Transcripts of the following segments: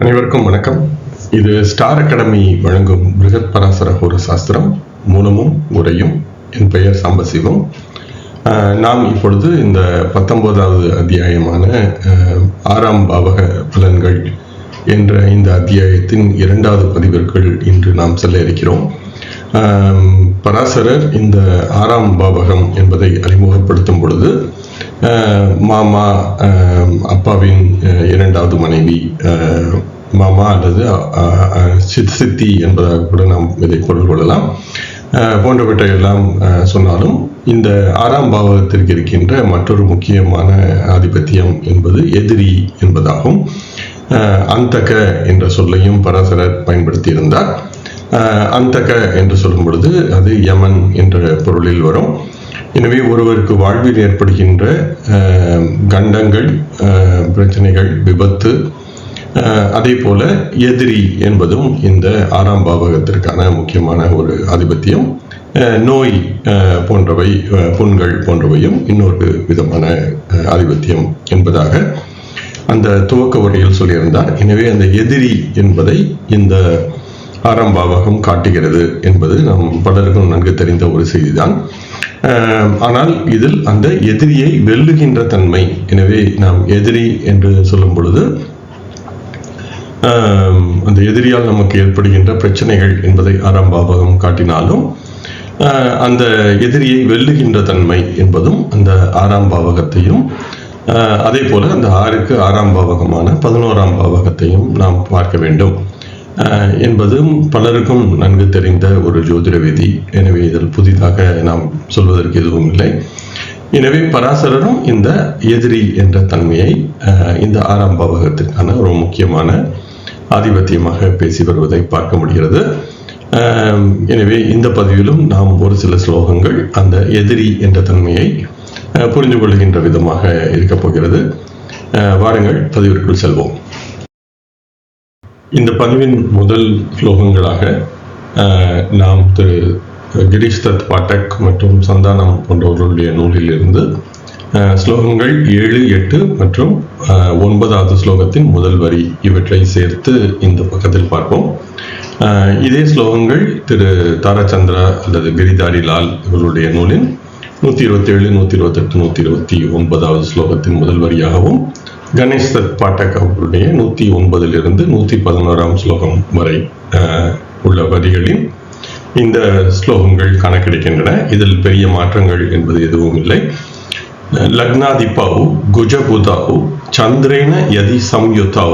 அனைவருக்கும் வணக்கம். இது ஸ்டார் அகாடமி வழங்கும் பிருகத் பராசர ஹோர சாஸ்திரம் மூலமும் உரையும். என் பெயர் சாம்பசிவம். நாம் இப்பொழுது இந்த 19வது அத்தியாயமான 6ஆம் பாவக பலன்கள் என்ற இந்த அத்தியாயத்தின் 2வது பதிவிற்குள் இன்று நாம் செல்ல இருக்கிறோம். பராசரர் இந்த 6ஆம் பாவகம் என்பதை அறிமுகப்படுத்தும் பொழுது மாமா, அப்பாவின் 2வது மனைவி, மாமா அல்லது சித்தி என்பதாக கூட நாம் இதை பொருள் கொள்ளலாம், போன்றவற்றை எல்லாம் சொன்னாலும் இந்த 6ஆம் பாவகத்திற்கு இருக்கின்ற மற்றொரு முக்கியமான ஆதிபத்தியம் என்பது எதிரி என்பதாகும். அந்தக என்ற சொல்லையும் பராசரர் பயன்படுத்தியிருந்தார். அந்தக என்று சொல்லும் பொழுது அது யமன் என்ற பொருளில் வரும். எனவே ஒருவருக்கு வாழ்வில் ஏற்படுகின்ற கண்டங்கள், பிரச்சனைகள், விபத்து, அதே போல எதிரி என்பதும் இந்த 6ஆம் பாவகத்திற்கான முக்கியமான ஒரு ஆதிபத்தியம். நோய் போன்றவை, புண்கள் போன்றவையும் இன்னொரு விதமான ஆதிபத்தியம் என்பதாக அந்த துவக்க உரையில் சொல்லியிருந்தார். எனவே அந்த எதிரி என்பதை இந்த 6ஆம் பாவகம் காட்டுகிறது என்பது நம் பலருக்கும் நன்கு தெரிந்த ஒரு செய்திதான். ஆனால் இதில் அந்த எதிரியை வெல்லுகின்ற தன்மை. எனவே நாம் எதிரி என்று சொல்லும் பொழுது அந்த எதிரியால் நமக்கு ஏற்படுகின்ற பிரச்சனைகள் என்பதை 6ஆம் பாவகம் காட்டினாலும் அந்த எதிரியை வெல்லுகின்ற தன்மை என்பதும் அந்த 6ஆம் பாவகத்தையும், அதே போல அந்த 6க்கு 6ஆம் பாவகமான 11ஆம் பாவகத்தையும் நாம் பார்க்க வேண்டும் என்பதும் பலருக்கும் நன்கு தெரிந்த ஒரு ஜோதிட விதி. எனவே இதில் புதிதாக நாம் சொல்வதற்கு எதுவும் இல்லை. எனவே பராசரரும் இந்த எதிரி என்ற தன்மையை இந்த 6ஆம் பாவகத்திற்கான ஒரு முக்கியமான ஆதிபத்தியமாக பேசி வருவதை பார்க்க முடிகிறது. எனவே இந்த பதிவிலும் நாம் ஒரு சில ஸ்லோகங்கள் அந்த எதிரி என்ற தன்மையை புரிந்து கொள்கின்ற விதமாக இருக்கப் போகிறது. வாருங்கள் பதிவிற்குள் செல்வோம். இந்த பதிவின் முதல் ஸ்லோகங்களாக நாம் திரு கிரீஷ் தத் பாட்டக் மற்றும் சந்தானம் போன்றவர்களுடைய நூலில் இருந்து ஸ்லோகங்கள் 7, 8 மற்றும் 9வது ஸ்லோகத்தின் முதல் வரி இவற்றை சேர்த்து இந்த பக்கத்தில் பார்ப்போம். இதே ஸ்லோகங்கள் திரு தாராச்சந்திரா அல்லது கிரிதாரி லால் இவர்களுடைய நூலின் 127, 128, 129வது ஸ்லோகத்தின் முதல் வரியாகவும், கணேஷ் தத் பாட்டக் அவர்களுடைய 109 111ஆம் ஸ்லோகம் வரை உள்ள வரிகளின் இந்த ஸ்லோகங்கள் காண கிடைக்கின்றன. இதில் பெரிய மாற்றங்கள் என்பது எதுவும் இல்லை. லக்னாதிபௌ குஜபுதௌ சந்திரேன யதி சம்யுதௌ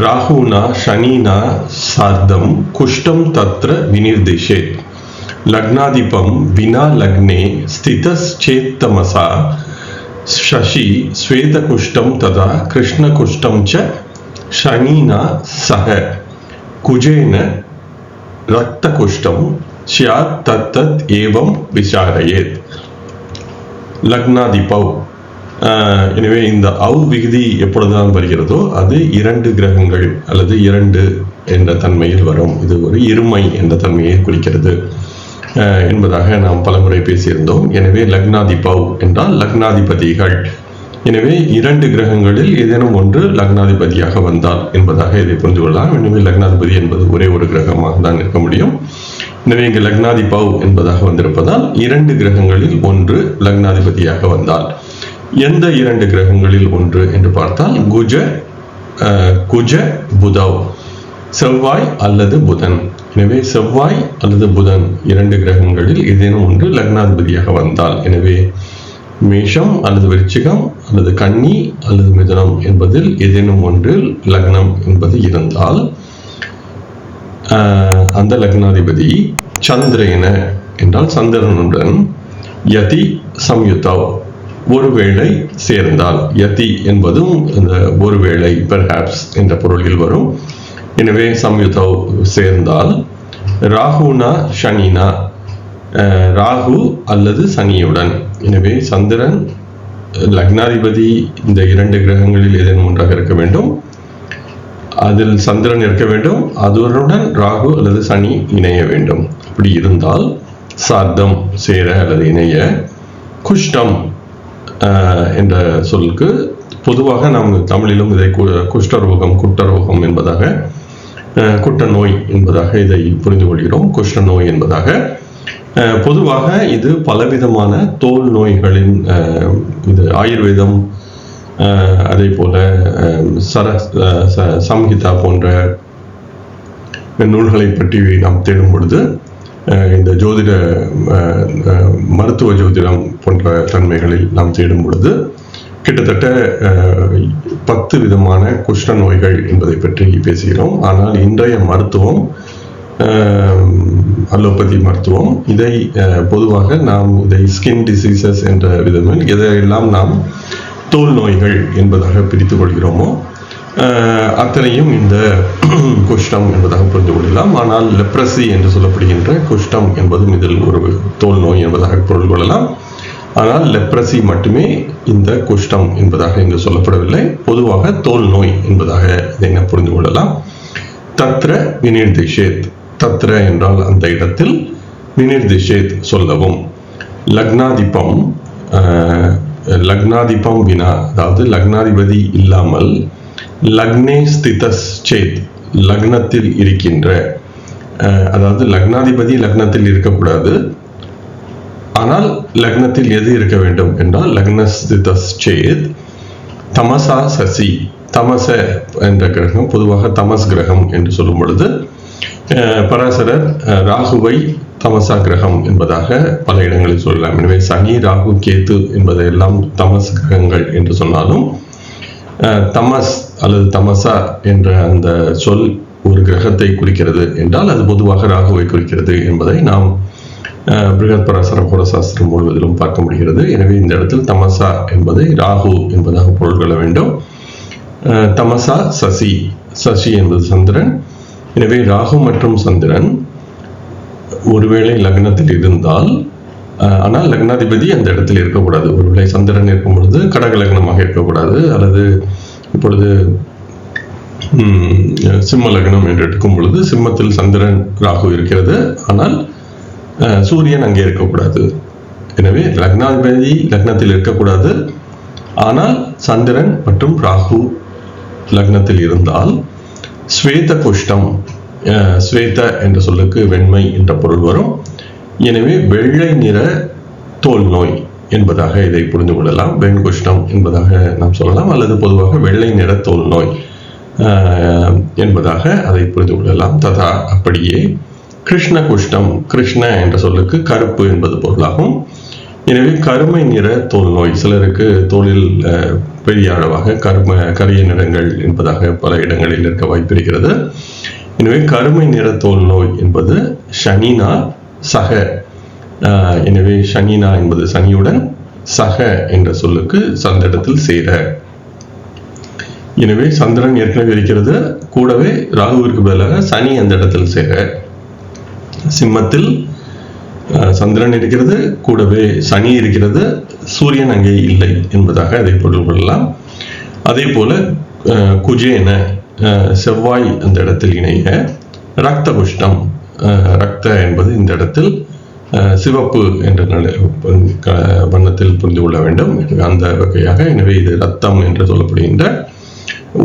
ராகுனா சனினா சார்தம் குஷ்டம் தத்ர விநிர்திஷேத். லக்னாதிபம் வினா லக்னே ஸ்திதஸ்சேத்தமசா சசி ஸ்வேதகுஷ்டம் ததா கிருஷ்ணகுஷ்டம் ச சனினா சக குஜேன ரக்தகுஷ்டம் ஸ்யாத் தத்தத் ஏவம் விசாரயேத். லக்னாதிபௌ. எனவே இந்த விகுதி எப்பொழுதுதான் வருகிறதோ அது 2 கிரகங்கள் அல்லது 2 என்ற தன்மையில் வரும். இது ஒரு இருமை என்ற தன்மையை குறிக்கிறது என்பதாக நாம் பலமுறை பேசியிருந்தோம். எனவே லக்னாதிபௌ என்றால் லக்னாதிபதிகள். எனவே 2 கிரகங்களில் ஏதேனும் ஒன்று லக்னாதிபதியாக வந்தால் என்பதாக இதை புரிந்து கொள்ளலாம். எனவே லக்னாதிபதி என்பது ஒரே ஒரு கிரகமாக தான் இருக்க முடியும். எனவே இங்கு லக்னாதிபௌ என்பதாக வந்திருப்பதால் 2 கிரகங்களில் ஒன்று லக்னாதிபதியாக வந்தால், எந்த 2 கிரகங்களில் ஒன்று என்று பார்த்தால் குஜ புதௌ, செவ்வாய் அல்லது புதன். எனவே செவ்வாய் அல்லது புதன் 2 கிரகங்களில் ஏதேனும் ஒன்று லக்னாதிபதியாக வந்தால், எனவே மேஷம் அல்லது விருச்சிகம் அல்லது கன்னி அல்லது மிதுனம் என்பதில் ஏதேனும் ஒன்றில் லக்னம் என்பது இருந்தால் அந்த லக்னாதிபதி சந்திரேன என்றால் சந்திரனுடன் யதி சம்யுதௌ ஒருவேளை சேர்ந்தால், யதி என்பதும் இந்த ஒருவேளை பெர்ஹாப்ஸ் என்ற பொருளில் வரும். எனவே சம்யுதௌ சேர்ந்தால், ராகுனா சனினா ராகு அல்லது சனியுடன். எனவே சந்திரன் லக்னாதிபதி இந்த 2 கிரகங்களில் ஏதேனும் ஒன்றாக இருக்க வேண்டும். அதில் சந்திரன் இருக்க வேண்டும், அதனுடன் ராகு அல்லது சனி இணைய வேண்டும். அப்படி இருந்தால் சார்தம் சேர அல்லது இணைய, குஷ்டம் என்ற சொல்லுக்கு பொதுவாக நாம் தமிழிலும் இதை குஷ்டரோகம், குட்டரோகம் என்பதாக, குட்ட நோய் என்பதாக இதை புரிந்து கொள்கிறோம். குஷ்ட நோய் என்பதாக பொதுவாக இது பலவிதமான தோல் நோய்களின் இது ஆயுர்வேதம், அதே போல சம்ஹிதா போன்ற நூல்களை பற்றி நாம் தேடும் பொழுது இந்த ஜோதிட மருத்துவ ஜோதிடம் போன்ற தன்மைகளில் நாம் தேடும் பொழுது கிட்டத்தட்ட 10 விதமான குஷ்ட நோய்கள் என்பதை பற்றி பேசுகிறோம். ஆனால் இன்றைய மருத்துவம், அலோபதி மருத்துவம், இதை பொதுவாக நாம் இதை ஸ்கின் டிசீசஸ் என்ற விதத்தில் எதையெல்லாம் நாம் தோல் நோய்கள் என்பதாக பிரித்துக் கொள்கிறோமோ அத்தனையும் இந்த குஷ்டம் என்பதாக புரிந்து கொள்ளலாம். ஆனால் லெப்ரசி என்று சொல்லப்படுகின்ற குஷ்டம் என்பதும் இதில் ஒரு தோல் நோய் என்பதாக பொருள் கொள்ளலாம். ஆனால் லெப்ரசி மட்டுமே இந்த குஷ்டம் என்பதாக இங்கு சொல்லப்படவில்லை. பொதுவாக தோல் நோய் என்பதாக இதை புரிந்து கொள்ளலாம். தத்ர வினிர்திஷேத், தத்ர என்றால் அந்த இடத்தில், வினிர்திஷேத் சொல்லவும். லக்னாதிபம், லக்னாதிபம் வினா, அதாவது லக்னாதிபதி இல்லாமல், லக்னே ஸ்திதஸ் சேத், லக்னத்தில் இருக்கின்ற, அதாவது லக்னாதிபதி லக்னத்தில் இருக்கக்கூடாது. ஆனால் லக்னத்தில் எது இருக்க வேண்டும் என்றால் லக்னஸ்திதஸ் சேத் தமசா சசி, தமச என்ற கிரகம் பொதுவாக தமஸ் கிரகம் என்று சொல்லும் பொழுது பராசரர் ராகுவை தமசா கிரகம் என்பதாக பல இடங்களில் சொல்லலாம். எனவே சனி, ராகு, கேத்து என்பதையெல்லாம் தமஸ் கிரகங்கள் என்று சொன்னாலும் தமஸ் அல்லது தமசா என்ற அந்த சொல் ஒரு கிரகத்தை குறிக்கிறது என்றால் அது பொதுவாக ராகுவை குறிக்கிறது என்பதை நாம் பிருகத் பராசர புரசாஸ்திரம் முழுவதிலும் பார்க்க முடிகிறது. எனவே இந்த இடத்தில் தமசா என்பதை ராகு என்பதாக பொருள் கொள்ள வேண்டும். தமசா சசி, சசி என்பது சந்திரன். எனவே ராகு மற்றும் சந்திரன் ஒருவேளை லக்னத்தில் இருந்தால், ஆனால் லக்னாதிபதி அந்த இடத்தில் இருக்கக்கூடாது. ஒருவேளை சந்திரன் இருக்கும் பொழுது கடக லக்னமாக இருக்கக்கூடாது. அல்லது இப்பொழுது சிம்ம லக்னம் என்று எடுக்கும் பொழுது சிம்மத்தில் சந்திரன், ராகு இருக்கிறது, ஆனால் சூரியன் அங்கே இருக்கக்கூடாது. எனவே லக்னாதிபதி லக்னத்தில் இருக்கக்கூடாது. ஆனால் சந்திரன் மற்றும் ராகு லக்னத்தில் இருந்தால் ஸ்வேத குஷ்டம், ஸ்வேத என்ற சொல்லுக்கு வெண்மை என்ற பொருள் வரும். எனவே வெள்ளை நிற தோல் நோய் என்பதாக இதை புரிந்து கொள்ளலாம். வெண்குஷ்டம் என்பதாக நாம் சொல்லலாம், அல்லது பொதுவாக வெள்ளை நிற தோல் நோய் என்பதாக அதை புரிந்து கொள்ளலாம். ததா அப்படியே கிருஷ்ண குஷ்டம், கிருஷ்ண என்ற சொல்லுக்கு கருப்பு என்பது பொருளாகும். எனவே கருமை நிற தோல் நோய், சிலருக்கு தோலில் பெரிய அளவாக கரிய நிறங்கள் என்பதாக பல இடங்களில் இருக்க வாய்ப்பிருக்கிறது. எனவே கருமை நிற தோல் நோய் என்பது சனினா சக, எனவே சனினா என்பது சனியுடன், சக என்ற சொல்லுக்கு சந்திரத்தில் சேர. எனவே சந்திரன் ஏற்கனவே இருக்கிறது, கூடவே ராகுவிற்கு பதிலாக சனி அந்த இடத்தில் சேர. சிம்மத்தில் சந்திரன் இருக்கிறது, கூடவே சனி இருக்கிறது, சூரியன் அங்கே இல்லை என்பதாக அதை பொருள் கொள்ளலாம். அதே போல குஜேன, செவ்வாய் அந்த இடத்தில் இணைய. ரத்த குஷ்டம், ரத்த என்பது இந்த இடத்தில் சிவப்பு என்ற வண்ணத்தில் புரிந்து கொள்ள வேண்டும். அந்த வகையாக எனவே இது ரத்தம் என்று சொல்லப்படுகின்ற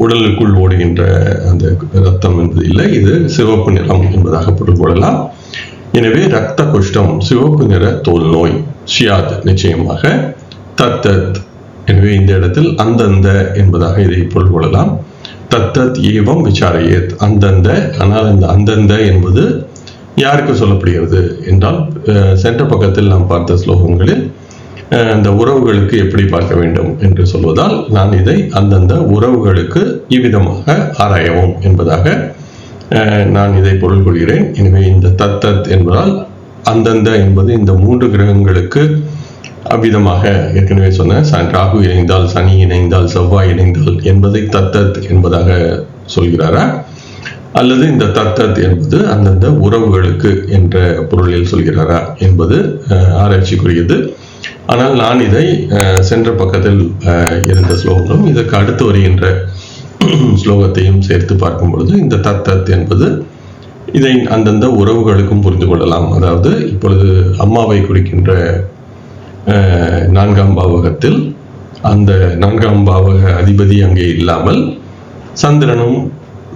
உடலுக்குள் ஓடுகின்ற அந்த ரத்தம் என்பது இல்லை, இது சிவப்பு நிறம் என்பதாக பொருள் கொள்ளலாம். எனவே ரத்த குஷ்டம், சிவப்பு நிற தோல் நோய், ஷியாத் நிச்சயமாக. தத்தத், எனவே இந்த இடத்தில் அந்தந்த என்பதாக இதை பொருள் கொள்ளலாம். தத்தத் ஏவம் விசாரையேத், அந்தந்த. ஆனால் இந்த அந்தந்த என்பது யாருக்கு சொல்லப்படுகிறது என்றால், சென்ற பக்கத்தில் நாம் பார்த்த ஸ்லோகங்களில் அந்த உறவுகளுக்கு எப்படி பார்க்க வேண்டும் என்று சொல்வதால் நான் இதை அந்தந்த உறவுகளுக்கு இவ்விதமாக ஆராயவும் என்பதாக நான் இதை பொருள் கொள்கிறேன். எனவே இந்த தத்தத் என்பதால் அந்தந்த என்பது இந்த 3 கிரகங்களுக்கு அவ்விதமாக ஏற்கனவே சொன்ன ராகு இணைந்தால், சனி இணைந்தால், செவ்வாய் இணைந்தால் என்பதை தத்தத் என்பதாக சொல்கிறாரா, அல்லது இந்த தத்தத் என்பது அந்தந்த உறவுகளுக்கு என்ற பொருளில் சொல்கிறாரா என்பது ஆராய்ச்சிக்குரியது. ஆனால் நான் இதை சென்ற பக்கத்தில் இருந்த ஸ்லோகங்களும் இதற்கு அடுத்து வருகின்ற ஸ்லோகத்தையும் சேர்த்து பார்க்கும் பொழுது இந்த தத்தத் என்பது இதை அந்தந்த உறவுகளுக்கும் புரிந்து கொள்ளலாம். அதாவது இப்பொழுது அம்மாவை குறிக்கின்ற 4ஆம் பாவகத்தில் அந்த 4ஆம் பாவக அதிபதி அங்கே இல்லாமல் சந்திரனும்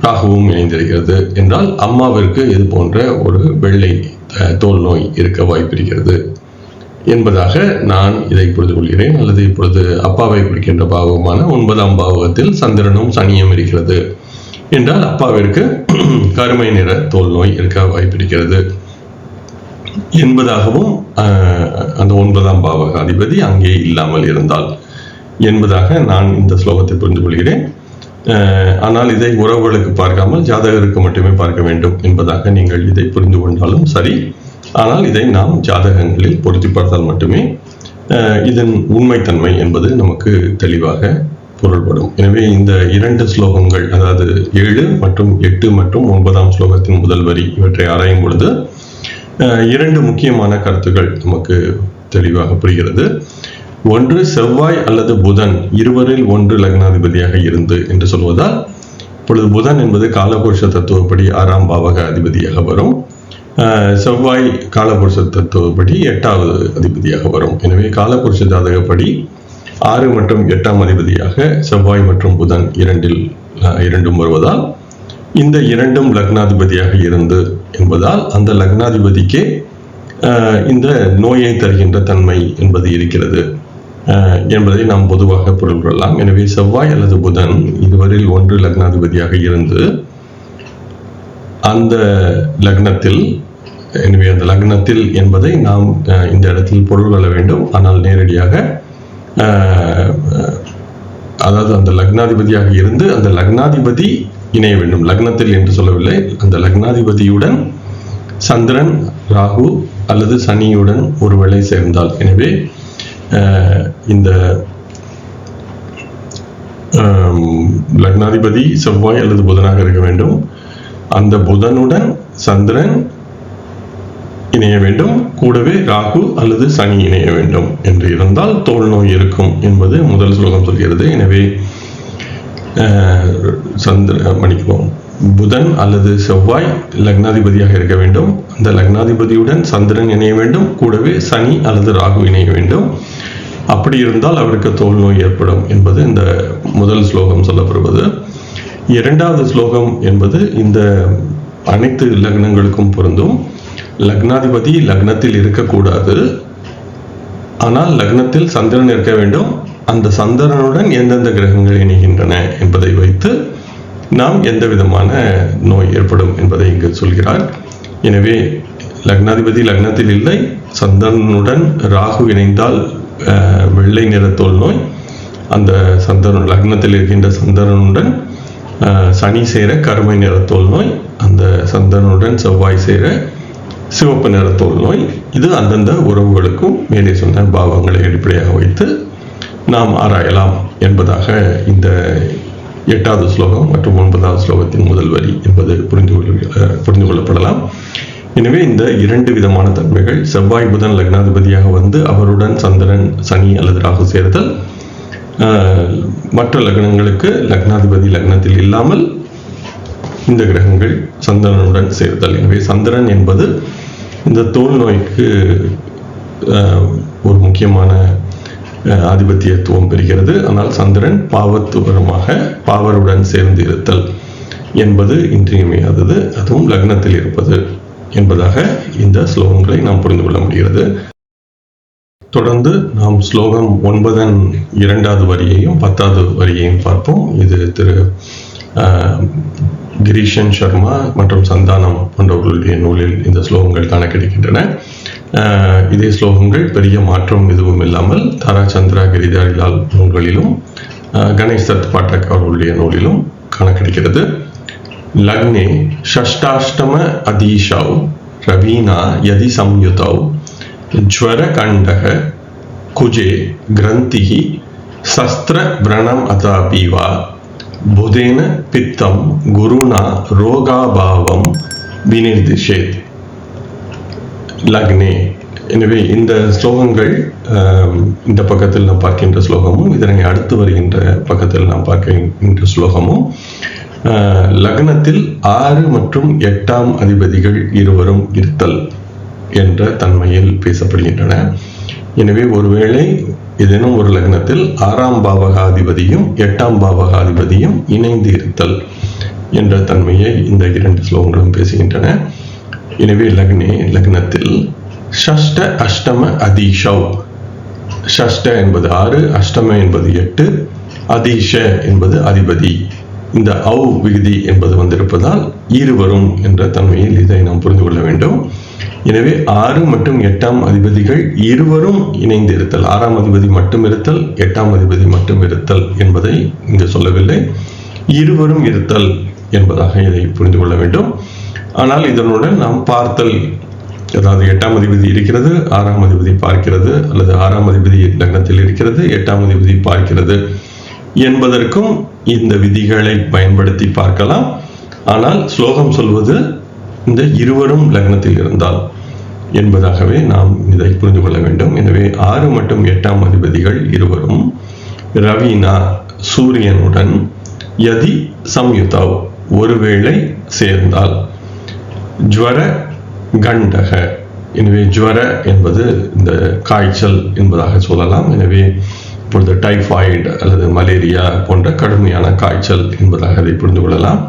ராகுவும் இணைந்திருக்கிறது என்றால் அம்மாவிற்கு இது போன்ற ஒரு வெள்ளை தோல் நோய் இருக்க வாய்ப்பிருக்கிறது என்பதாக நான் இதை புரிந்து கொள்கிறேன். அல்லது இப்பொழுது அப்பாவை குறிக்கின்ற பாவகமான 9ஆம் பாவகத்தில் சந்திரனும் சனியும் இருக்கிறது என்றால் அப்பாவிற்கு கருமை நிற தோல் நோய் இருக்க வாய்ப்பிருக்கிறது என்பதாகவும், அந்த 9ஆம் பாவக அதிபதி அங்கே இல்லாமல் இருந்தால் என்பதாக நான் இந்த ஸ்லோகத்தை புரிந்து கொள்கிறேன். ஆனால் இதை உறவுகளுக்கு பார்க்காமல் ஜாதகருக்கு மட்டுமே பார்க்க வேண்டும் என்பதாக நீங்கள் இதை புரிந்து கொண்டாலும் சரி. ஆனால் இதை நாம் ஜாதகங்களில் பொருத்தி பார்த்தால் மட்டுமே இதன் உண்மைத்தன்மை என்பது நமக்கு தெளிவாக பொருள்படும். எனவே இந்த 2 ஸ்லோகங்கள், அதாவது 7 மற்றும் 8 மற்றும் 9ஆம் ஸ்லோகத்தின் முதல் வரி, இவற்றை ஆராயும் பொழுது 2 முக்கியமான கருத்துக்கள் நமக்கு தெளிவாக புரிகிறது. ஒன்று, செவ்வாய் அல்லது புதன் இருவரில் ஒன்று லக்னாதிபதியாக இருந்து என்று சொல்வதால், இப்பொழுது புதன் என்பது காலபுருஷ தத்துவப்படி 6ஆம் பாவக அதிபதியாக வரும். செவ்வாய் காலபுருஷ தத்துவப்படி 8வது அதிபதியாக வரும். எனவே காலபுருஷ ஜாதகப்படி 6 மற்றும் 8ஆம் அதிபதியாக செவ்வாய் மற்றும் புதன் இரண்டும் வருவதால், இந்த 2ம் லக்னாதிபதியாக இருந்து என்பதால் அந்த லக்னாதிபதிக்கே இந்த நோயை தருகின்ற தன்மை என்பது இருக்கிறது என்பதை நாம் பொதுவாக பொருள் கொள்ளலாம். எனவே செவ்வாய் அல்லது புதன் இருவரில் ஒன்று லக்னாதிபதியாக இருந்து அந்த லக்னத்தில், எனவே அந்த லக்னத்தில் என்பதை நாம் இந்த இடத்தில் பொருள் கொள்ள வேண்டும். ஆனால் நேரடியாக, அதாவது அந்த லக்னாதிபதியாக இருந்து அந்த லக்னாதிபதி இணைய வேண்டும். லக்னத்தில் என்று சொல்லவில்லை, அந்த லக்னாதிபதியுடன் சந்திரன், ராகு அல்லது சனியுடன் ஒருவேளை சேர்ந்தால், எனவே இந்த லக்னாதிபதி செவ்வாய் அல்லது புதனாக இருக்க வேண்டும். அந்த புதனுடன் சந்திரன் இணைய வேண்டும், கூடவே ராகு அல்லது சனி இணைய வேண்டும் என்று இருந்தால் தோல் நோய் இருக்கும் என்பது முதல் ஸ்லோகம் சொல்கிறது. எனவே புதன் அல்லது செவ்வாய் லக்னாதிபதியாக இருக்க வேண்டும். அந்த லக்னாதிபதியுடன் சந்திரன் இணைய வேண்டும், கூடவே சனி அல்லது ராகு இணைய வேண்டும். அப்படி இருந்தால் அவருக்கு தோல் நோய் ஏற்படும் என்பது இந்த முதல் ஸ்லோகம் சொல்லப்படுவது. 2வது ஸ்லோகம் என்பது இந்த அனைத்து லக்னங்களுக்கும் பொருந்தும். லக்னாதிபதி லக்னத்தில் இருக்கக்கூடாது, ஆனால் லக்னத்தில் சந்திரன் இருக்க வேண்டும். அந்த சந்திரனுடன் எந்தெந்த கிரகங்கள் இணைகின்றன என்பதை வைத்து நாம் எந்த விதமான நோய் ஏற்படும் என்பதை இங்கு சொல்கிறார். எனவே லக்னாதிபதி லக்னத்தில் இல்லை, சந்திரனுடன் ராகு இணைந்தால் வெள்ளை நிற தோல் நோய். அந்த சந்திரன் லக்னத்தில் இருக்கின்ற சந்திரனுடன் சனி சேர கருமை நிற தோல் நோய். அந்த சந்திரனுடன் செவ்வாய் சேர சிவப்பு நிற தோல் நோய். இது அந்தந்த உறவுகளுக்கும் மேலே சொன்ன பாவங்களை அடிப்படையாக வைத்து நாம் ஆராயலாம் என்பதாக இந்த 8வது ஸ்லோகம் மற்றும் 9வது ஸ்லோகத்தின் முதல் வரி என்பது புரிந்து கொள்ளப்படலாம். எனவே இந்த 2 விதமான தன்மைகள், செவ்வாய் புதன் லக்னாதிபதியாக வந்து அவருடன் சந்திரன் சனி அல்லது ராகு சேர்த்தல், மற்ற லக்னங்களுக்கு லக்னாதிபதி லக்னத்தில் இல்லாமல் இந்த கிரகங்கள் சந்திரனுடன் சேர்த்தல். எனவே சந்திரன் என்பது இந்த தோல் நோய்க்கு ஒரு முக்கியமான ஆதிபத்தியத்துவம் பெறுகிறது. ஆனால் சந்திரன் பாவத்துவரமாக பாவருடன் சேர்ந்து இருத்தல் என்பது இன்றியமையாதது, அதுவும் லக்னத்தில் இருப்பது என்பதாக இந்த ஸ்லோகங்களை நாம் புரிந்து கொள்ள முடிகிறது. தொடர்ந்து நாம் ஸ்லோகம் 9 2வது வரியையும் 10வது வரியையும் பார்ப்போம். இது திரு கிரீஷன் சர்மா மற்றும் சந்தானம் போன்றவர்களுடைய நூலில் இந்த ஸ்லோகங்கள் காண கிடைக்கின்றன. இதே ஸ்லோகங்கள் பெரிய மாற்றம் எதுவும் இல்லாமல் தாராச்சந்திரா கிரிதாரிலால் நூல்களிலும் கணேஷ் தத் பாட்டக் அவர்களுடைய நூலிலும் காண கிடைக்கிறது. லக்னே ஷஷ்டாஷ்டம அதீஷௌ ரவீனா யதி சம்யுதௌ ஜ்வர கண்டக குஜே கிரந்திஹி சஸ்திர விரணம் அதாபிவா புதேன பித்தம் குருணா ரோகாபாவம் வினிர்திஷேத். லக்னே. எனவே இந்த ஸ்லோகங்கள் இந்த பக்கத்தில் நாம் பார்க்கின்ற ஸ்லோகமும் இதனை அடுத்து வருகின்ற பக்கத்தில் நாம் பார்க்கின்ற ஸ்லோகமும் லக்னத்தில் 6 மற்றும் 8ஆம் அதிபதிகள் இருவரும் இருத்தல் என்ற தன்மையில் பேசப்படுகின்றன. எனவே ஒருவேளை ஏதேனும் ஒரு லக்னத்தில் 6ஆம் பாவகாதிபதியும் 8ஆம் பாவகாதிபதியும் இணைந்து இருத்தல் என்ற தன்மையை இந்த 2 ஸ்லோகங்களும் பேசுகின்றன. எனவே லக்னத்தில் ஷஷ்ட அஷ்டம அதீஷௌ, ஷஷ்ட என்பது 6, அஷ்டம என்பது 8, அதீஷ என்பது அதிபதி. இந்த ஔ விகுதி என்பது வந்திருப்பதால் இருவரும் என்ற தன்மையில் இதை நாம் புரிந்து கொள்ள வேண்டும். எனவே 6 மற்றும் 8ஆம் அதிபதிகள் இருவரும் இணைந்து இருத்தல், 6ஆம் அதிபதி மட்டும் இருத்தல், 8ஆம் அதிபதி மட்டும் இருத்தல் என்பதை இங்கு சொல்லவில்லை, இருவரும் இருத்தல் என்பதாக இதை புரிந்து கொள்ள வேண்டும். ஆனால் இதனுடன் நாம் பார்த்தல், அதாவது 8ஆம் அதிபதி இருக்கிறது, 6ஆம் அதிபதி பார்க்கிறது, அல்லது 6ஆம் அதிபதி லக்னத்தில் இருக்கிறது, 8ஆம் அதிபதி பார்க்கிறது என்பதற்கும் இந்த விதிகளை பயன்படுத்தி பார்க்கலாம். ஆனால் ஸ்லோகம் சொல்வது இந்த இருவரும் லக்னத்தில் இருந்தால் என்பதாகவே நாம் இதை புரிந்து கொள்ள வேண்டும். எனவே 6 மற்றும் 8ஆம் அதிபதிகள் இருவரும் ரவீனா சூரியனுடன் யதி சம்யுதவ் ஒருவேளை சேர்ந்தால் ஜ்வர கண்டக, எனவே ஜ்வர என்பது இந்த காய்ச்சல் என்பதாக சொல்லலாம். எனவே இப்பொழுது டைஃபாய்டு அல்லது மலேரியா போன்ற கடுமையான காய்ச்சல் என்பதாக அதை புரிந்து கொள்ளலாம்.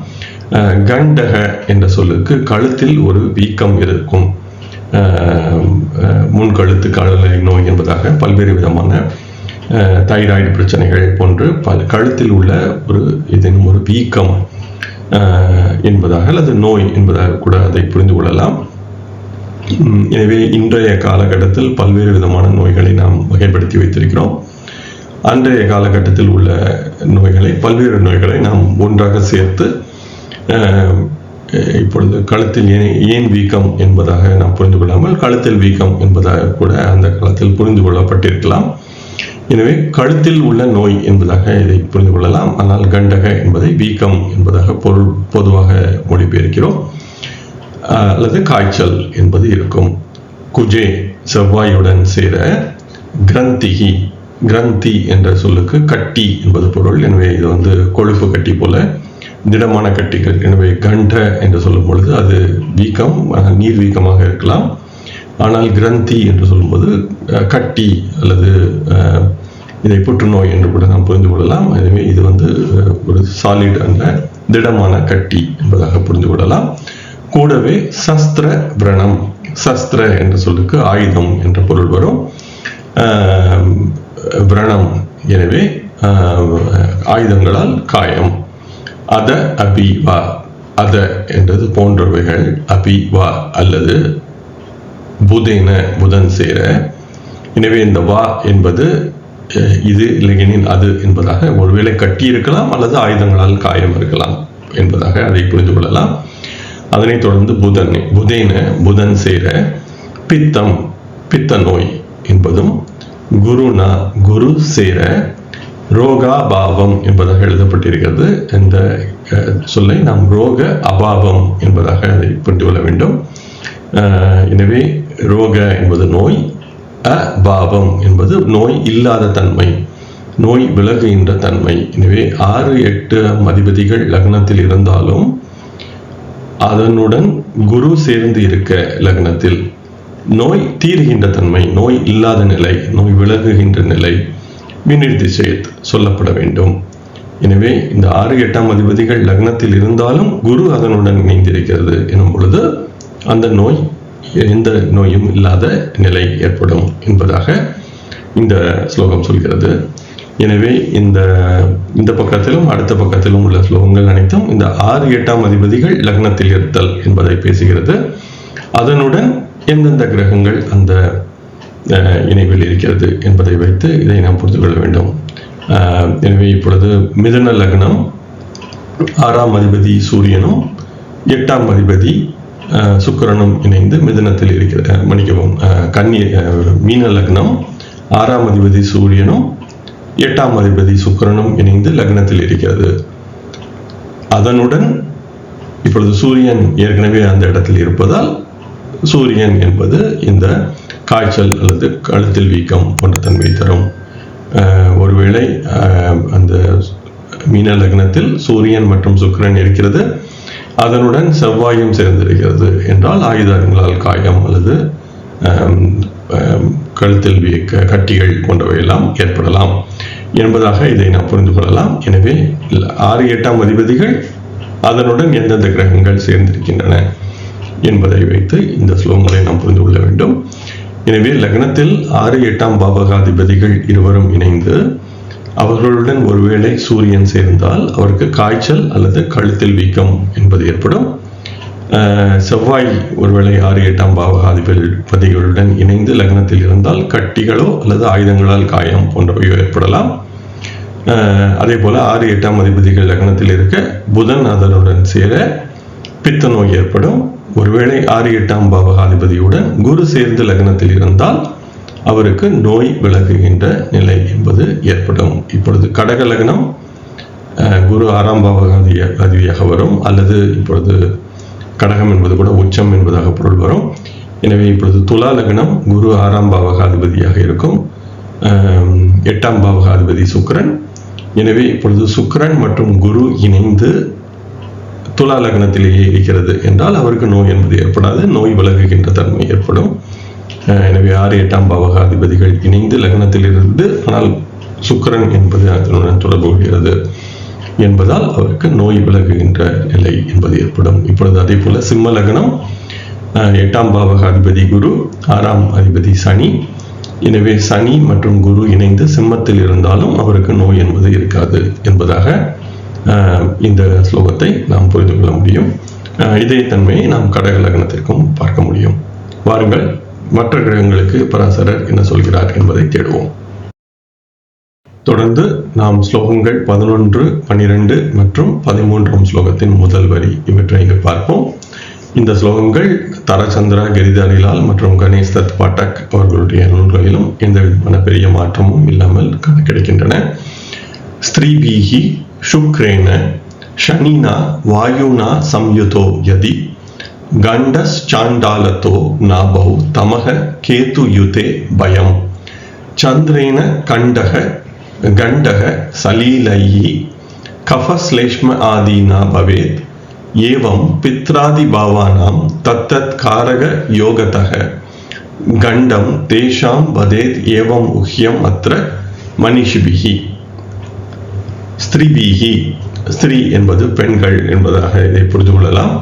கண்டக என்ற சொல்லுக்கு கழுத்தில் ஒரு வீக்கம் இருக்கும், முன்கழுத்து கடலை நோய் என்பதாக பல்வேறு விதமான தைராய்டு பிரச்சனைகள் போன்று கழுத்தில் உள்ள ஏதேனும் ஒரு வீக்கம் என்பதாக அல்லது நோய் என்பதாக கூட அதை புரிந்து கொள்ளலாம். எனவே இன்றைய காலகட்டத்தில் பல்வேறு விதமான நோய்களை நாம் வகைப்படுத்தி வைத்திருக்கிறோம். அன்றைய காலகட்டத்தில் உள்ள நோய்களை, பல்வேறு நோய்களை நாம் ஒன்றாக சேர்த்து இப்பொழுது கழுத்தில் ஏன் வீக்கம் என்பதாக நாம் புரிந்து கொள்ளாமல் கழுத்தில் வீக்கம் என்பதாக கூட அந்த காலத்தில் புரிந்து கொள்ளப்பட்டிருக்கலாம். எனவே கழுத்தில் உள்ள நோய் என்பதாக இதை புரிந்து கொள்ளலாம். ஆனால் கண்டக என்பதை வீக்கம் என்பதாக பொதுவாக மொழிபெயர்க்கிறோம். அல்லது காய்ச்சல் என்பது இருக்கும். குஜே செவ்வாயுடன் சேர கிரந்திகி, கிரந்தி என்ற சொல்லுக்கு கட்டி என்பது பொருள். எனவே இது கொழுப்பு கட்டி போல திடமான கட்டிகள். எனவே கண்ட என்று சொல்லும் பொழுது அது வீக்கம், நீர் வீக்கமாக இருக்கலாம். ஆனால் கிரந்தி என்று சொல்லும்போது கட்டி அல்லது இதை புற்றுநோய் என்று கூட நாம் புரிந்து கொள்ளலாம். எனவே இது ஒரு சாலிட் அல்ல, திடமான கட்டி என்பதாக புரிந்து கொள்ளலாம். கூடவே சஸ்திர விரணம், சஸ்திர என்ற சொல்லுக்கு ஆயுதம் என்ற பொருள் வரும். விரணம் எனவே ஆயுதங்களால் காயம். அத அபி வா, அத என்றது போன்றவைகள், அபி வா அல்லது புதேன புதன் சேர. எனவே இந்த வா என்பது இது இல்லையெனில் அது என்பதாக ஒருவேளை கட்டி இருக்கலாம் அல்லது ஆயுதங்களால் காயம் இருக்கலாம் என்பதாக அதை புரிந்து கொள்ளலாம். அதனைத் தொடர்ந்து புதேன புதன் சேர பித்தம், பித்த நோய் என்பதும், குருனா குரு சேர ரோகா பாவம் என்பதாக எழுதப்பட்டிருக்கிறது. இந்த சொல்லை நாம் ரோக அபாவம் என்பதாக அதை புரிந்து கொள்ள வேண்டும். எனவே ரோக என்பது நோய், அபாவம் என்பது நோய் இல்லாத தன்மை, நோய் விலகுகின்ற தன்மை. எனவே 6, 8 அதிபதிகள் லக்னத்தில் இருந்தாலும் அதனுடன் குரு சேர்ந்து இருக்க லக்னத்தில் நோய் தீர்கின்ற தன்மை, நோய் இல்லாத நிலை, நோய் விலகுகின்ற நிலை விநிர்திசயத் சொல்லப்பட வேண்டும். எனவே இந்த 6, 8ஆம் அதிபதிகள் லக்னத்தில் இருந்தாலும் குரு அதனுடன் இணைந்திருக்கிறது எனும் பொழுது அந்த நோய் எந்த நோயும் இல்லாத நிலை ஏற்படும் என்பதாக இந்த ஸ்லோகம் சொல்கிறது. எனவே இந்த பக்கத்திலும் அடுத்த பக்கத்திலும் உள்ள ஸ்லோகங்கள் அனைத்தும் இந்த 6, 8ஆம் அதிபதிகள் லக்னத்தில் இருத்தல் என்பதை பேசுகிறது. அதனுடன் எந்தெந்த கிரகங்கள் அந்த இணைவில் இருக்கிறது என்பதை வைத்து இதை நாம் புரிந்து கொள்ள வேண்டும். எனவே இப்பொழுது மிதுன லக்னம், 6ஆம் அதிபதி சூரியனும் 8ஆம் அதிபதி சுக்கிரனும் இணைந்து மிதுனத்தில் இருக்கிற மீன லக்னம், 6ஆம் அதிபதி சூரியனும் 8ஆம் அதிபதி சுக்கிரனும் இணைந்து லக்னத்தில் இருக்கிறது. அதனுடன் இப்பொழுது சூரியன் ஏற்கனவே அந்த இடத்தில் இருப்பதால் சூரியன் என்பது இந்த காய்ச்சல் அல்லது கழுத்தில் வீக்கம் போன்ற தன்மை தரும். ஒருவேளை அந்த மீன லக்னத்தில் சூரியன் மற்றும் சுக்கிரன் இருக்கிறது, அதனுடன் செவ்வாயும் சேர்ந்திருக்கிறது என்றால் ஆயுதங்களால் காயம் அல்லது கழுத்தில் கட்டிகள் போன்றவையெல்லாம் ஏற்படலாம் என்பதாக இதை நாம் புரிந்து கொள்ளலாம். எனவே 6, 8ஆம் அதிபதிகள் அதனுடன் எந்தெந்த கிரகங்கள் சேர்ந்திருக்கின்றன என்பதை வைத்து இந்த ஸ்லோகங்களை நாம் புரிந்து கொள்ள வேண்டும். எனவே லக்னத்தில் 6, 8ஆம் பாவகாதிபதிகள் இருவரும் இணைந்து அவர்களுடன் ஒருவேளை சூரியன் சேர்ந்தால் அவருக்கு காய்ச்சல் அல்லது கழுத்தில் வீக்கம் என்பது ஏற்படும். செவ்வாய் ஒருவேளை 6, 8ஆம் பாவகாதிபதிகளுடன் இணைந்து லக்னத்தில் இருந்தால் கட்டிகளோ அல்லது ஆயுதங்களால் காயம் போன்றவையோ ஏற்படலாம். அதே போல 6, 8ஆம் அதிபதிகள் லக்னத்தில் இருக்க புதன் அதனுடன் சேர பித்த நோய் ஏற்படும். ஒருவேளை 6, 8ஆம் பாவகாதிபதியுடன் குரு சேர்ந்து லக்னத்தில் இருந்தால் அவருக்கு நோய் விலகுகின்ற நிலை என்பது ஏற்படும். இப்பொழுது கடக லக்னம் குரு 6ஆம் பாவகாதிபதியாக வரும், அல்லது இப்பொழுது கடகம் என்பது கூட உச்சம் என்பதாக பொருள் வரும். எனவே இப்பொழுது துலா லக்னம் குரு 6ஆம் பாவகாதிபதியாக இருக்கும், 8ஆம் பாவகாதிபதி சுக்கிரன். எனவே இப்பொழுது சுக்கிரன் மற்றும் குரு இணைந்து துலா லக்னத்திலேயே இருக்கிறது என்றால் அவருக்கு நோய் என்பது ஏற்படாது, நோய் விலகுகின்ற தன்மை ஏற்படும். எனவே 6, 8ஆம் பாவகாதிபதிகள் இணைந்து லக்னத்தில் இருந்து, ஆனால் சுக்கிரன் என்பது அதனுடன் தொடர்பு கொள்கிறது என்பதால் அவருக்கு நோய் விலகுகின்ற நிலை என்பது ஏற்படும். இப்பொழுது அதே போல சிம்ம லக்னம் 8ஆம் பாவகாதிபதி குரு, 6ஆம் அதிபதி சனி. எனவே சனி மற்றும் குரு இணைந்து சிம்மத்தில் இருந்தாலும் அவருக்கு நோய் என்பது இருக்காது என்பதாக இந்த ஸ்லோகத்தை நாம் புரிந்து கொள்ள முடியும். இதே தன்மையை நாம் கடக லக்னத்திற்கும் பார்க்க முடியும். வாருங்கள் மற்ற கிரகங்களுக்கு பராசரர் என்ன சொல்கிறார் என்பதை தேடுவோம். தொடர்ந்து நாம் ஸ்லோகங்கள் 11, 12 மற்றும் 13ஆம் ஸ்லோகத்தின் முதல் வரி இவற்றை இங்கு பார்ப்போம். இந்த ஸ்லோகங்கள் தரச்சந்திரா, கிரிதாரிலால் மற்றும் கணேஷ் தத் பாட்டக் அவர்களுடைய நூல்களிலும் எந்த விதமான பெரிய மாற்றமும் இல்லாமல் கிடைக்கின்றன. ஸ்திரீபீஹி சுக்ரேன ஷனினா வாயுனா சம்யுதோ யதி கண்டஸ் சாண்டாலதோ நாபௌ தமக கேது யுதே பயம் சந்திரேன கண்டக கண்டக சலீலைஹி கஃபஸ்லேஷ்ம ஆதீனா பவேத் ஏவம் பித்ராதி பாவானாம் தத்தத் காரக யோகதக கண்டம் தேஷாம் வதேத் ஏவம் உஹ்யம் அத்ர மனிஷிபிஹி. ஸ்திரீபீஹி, ஸ்திரீ என்பது பெண்கள் என்பதாக இதை புரிந்து கொள்ளலாம்.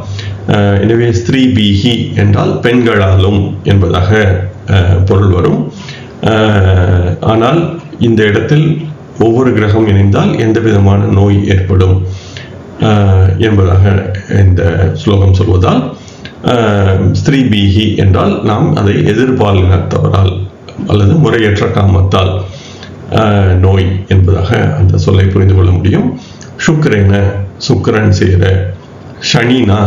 எனவே ஸ்திரீபீஹி என்றால் பெண்களாலும் என்பதாக பொருள் வரும். ஆனால் இந்த இடத்தில் ஒவ்வொரு கிரகம் இணைந்தால் எந்த விதமான நோய் ஏற்படும் என்பதாக இந்த ஸ்லோகம் சொல்வதால் ஸ்திரீபீஹி என்றால் நாம் அதை எதிர்பாலினத்தவரால் அல்லது முறையற்ற காமத்தால் நோய் என்பதாக அந்த சொல்லை புரிந்து கொள்ள முடியும். சுக்கிரேன சுக்கிரன் சேர, ஷனினா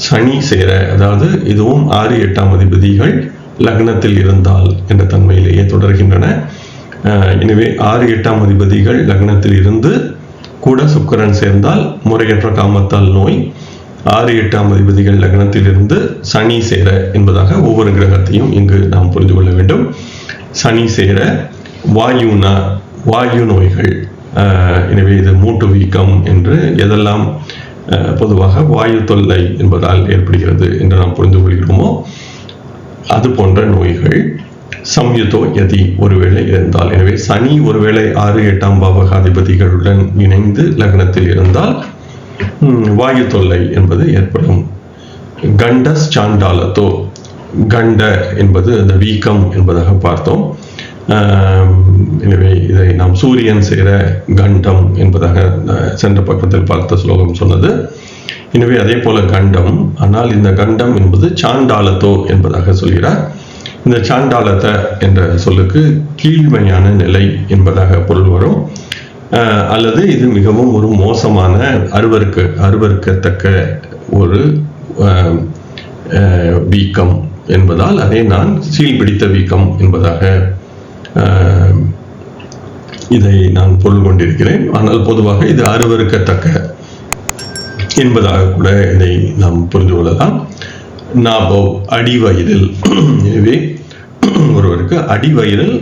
சனி சேர, அதாவது இதுவும் 6, 8ஆம் அதிபதிகள் லக்னத்தில் இருந்தால் என்ற தன்மையிலேயே தொடர்கின்றன. எனவே 6, 8ஆம் அதிபதிகள் லக்னத்தில் இருந்து கூட சுக்கிரன் சேர்ந்தால் முறையற்ற காமத்தால் நோய், 6, 8ஆம் அதிபதிகள் லக்னத்தில் இருந்து சனி சேர என்பதாக ஒவ்வொரு கிரகத்தையும் இங்கு நாம் புரிந்து கொள்ள வேண்டும். சனி சேர வாயுனா வாயு நோய்கள், எனவே இது மூட்டு வீக்கம் என்று எதெல்லாம் பொதுவாக வாயு தொல்லை என்பதால் ஏற்படுகிறது என்று நாம் புரிந்து கொள்கிறோமோ அது போன்ற நோய்கள். சம்யுதோ யதி ஒருவேளை இருந்தால், எனவே சனி ஒருவேளை 6, 8ஆம் பாவகாதிபதிகளுடன் இணைந்து லக்னத்தில் இருந்தால் வாயு தொல்லை என்பது ஏற்படும். கண்டஸ் சாண்டாலத்தோ, கண்ட என்பது அந்த வீக்கம் என்பதாக பார்த்தோம். எனவே இதை நாம் சூரியன் சேர கண்டம் என்பதாக சென்ற பக்கத்தில் பார்த்த ஸ்லோகம் சொன்னது. எனவே அதே போல கண்டம், ஆனால் இந்த கண்டம் என்பது சாண்டாலத்தோ என்பதாக சொல்கிறார். இந்த சாண்டாலத்த என்ற சொல்லுக்கு கீழ்மையான நிலை என்பதாக பொருள் வரும், அல்லது இது மிகவும் ஒரு மோசமான அருவருக்கத்தக்க ஒரு வீக்கம் என்பதால் அதை நான் சீல் பிடித்த வீக்கம் என்பதாக இதை நான் பொருள் கொண்டிருக்கிறேன். ஆனால் பொதுவாக இது அருவருக்கத்தக்க என்பதாக கூட இதை நாம் புரிந்து கொள்ளலாம். நாபோ அடிவயிறில், எனவே ஒருவருக்கு அடிவயிறில்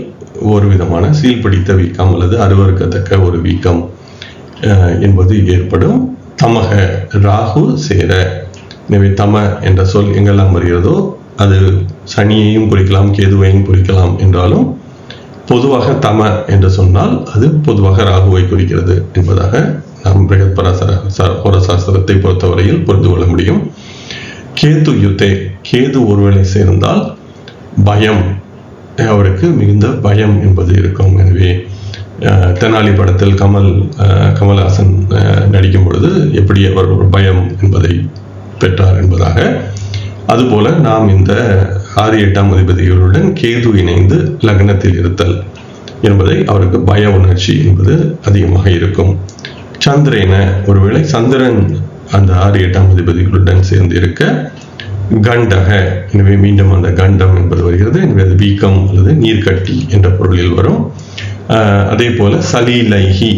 ஒரு விதமான சீல் பிடித்த வீக்கம் அல்லது அருவருக்கத்தக்க ஒரு வீக்கம் என்பது ஏற்படும். தமக ராகு சேர, எனவே தம என்ற சொல் எங்கெல்லாம் வருகிறதோ அது சனியையும் குறிக்கலாம், கேதுவையும் குறிக்கலாம் என்றாலும் பொதுவாக தம என்று சொன்னால் அது பொதுவாக ராகுவை குறிக்கிறது என்பதாக நாம் பிருகத் பராசர சாஸ்திரத்தை பொறுத்தவரையில் புரிந்து கொள்ள முடியும். கேது யுத்தே, கேது ஒருவேளை சேர்ந்தால் பயம், அவருக்கு மிகுந்த பயம் என்பது இருக்கும். எனவே தெனாலி படத்தில் கமல்ஹாசன் நடிக்கும் பொழுது எப்படி அவர் ஒரு பயம் என்பதை பெற்றார் என்பதாக, அதுபோல நாம் இந்த 6, 8ஆம் அதிபதிகளுடன் கேது இணைந்து லக்னத்தில் இருத்தல் என்பதை அவருக்கு பய உணர்ச்சி என்பது அதிகமாக இருக்கும். சந்திரன, ஒருவேளை சந்திரன் அந்த 6, 8ஆம் அதிபதிகளுடன் சேர்ந்து இருக்க கண்டக, எனவே மீண்டும் அந்த கண்டம் என்பது வருகிறது. எனவே அது வீக்கம் அல்லது நீர்க்கட்டி என்ற பொருளில் வரும். அதே போல சலீலைஹி,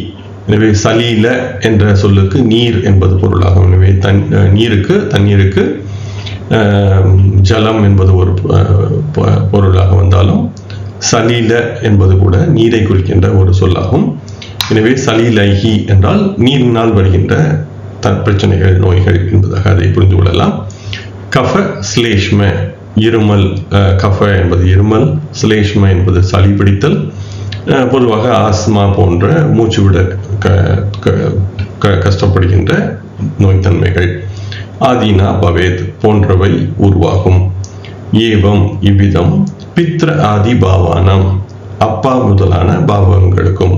எனவே சலீல என்ற சொல்லுக்கு நீர் என்பது பொருளாகும். எனவே தண்ணீருக்கு ஜலம் என்பது ஒரு பொருளாக வந்தாலும் சலீல என்பது கூட நீரை குறிக்கின்ற ஒரு சொல்லாகும். எனவே சலீலைஹி என்றால் நீரினால் வருகின்ற பிரச்சனைகள், நோய்கள் என்பதாக அதை புரிந்து கொள்ளலாம். கஃப ஸ்லேஷ்ம, இருமல், கஃப என்பது இருமல், ஸ்லேஷ்ம என்பது சளி பிடித்தல், பொதுவாக ஆஸ்மா போன்ற மூச்சுவிட கஷ்டப்படுகின்ற நோய்த்தன்மைகள். ஆதீனா பவேத் போன்றவை உருவாகும். ஏவம் இவ்விதம் பித்ர ஆதி பாவானம், அப்பா முதலான பாவகங்களுக்கும்,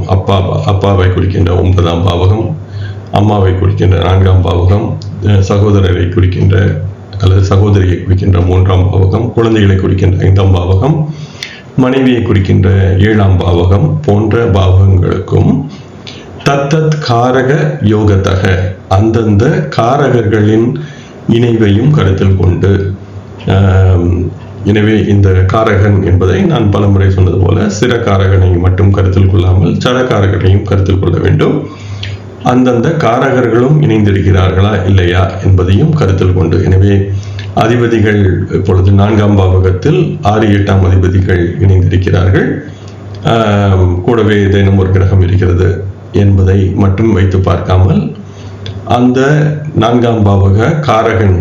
அப்பாவை குறிக்கின்ற 9ஆம் பாவகம், அம்மாவை குறிக்கின்ற 4ஆம் பாவகம், சகோதரரை குறிக்கின்ற அல்லது சகோதரியை குறிக்கின்ற 3ஆம் பாவகம், குழந்தைகளை குறிக்கின்ற 5ஆம் பாவகம், மனைவியை குறிக்கின்ற 7ஆம் பாவகம் போன்ற பாவகங்களுக்கும் தத்தத் காரக யோகத்தக, அந்தந்த காரகர்களின் இணைவையும் கருத்தில் கொண்டு, எனவே இந்த காரகன் என்பதை நான் பலமுறை சொன்னது போல சிற காரகனை மட்டும் கருத்தில் கொள்ளாமல் சரகாரகனையும் கருத்தில் கொள்ள வேண்டும். அந்தந்த காரகர்களும் இணைந்திருக்கிறார்களா இல்லையா என்பதையும் கருத்தில் கொண்டு, எனவே அதிபதிகள் இப்பொழுது 4ஆம் பாவகத்தில் 6, 8ஆம் அதிபதிகள் இணைந்திருக்கிறார்கள், கூடவே ஏதேனும் ஒரு கிரகம் இருக்கிறது என்பதை மட்டும் வைத்து பார்க்காமல் அந்த 4ஆம் பாவக காரகன்,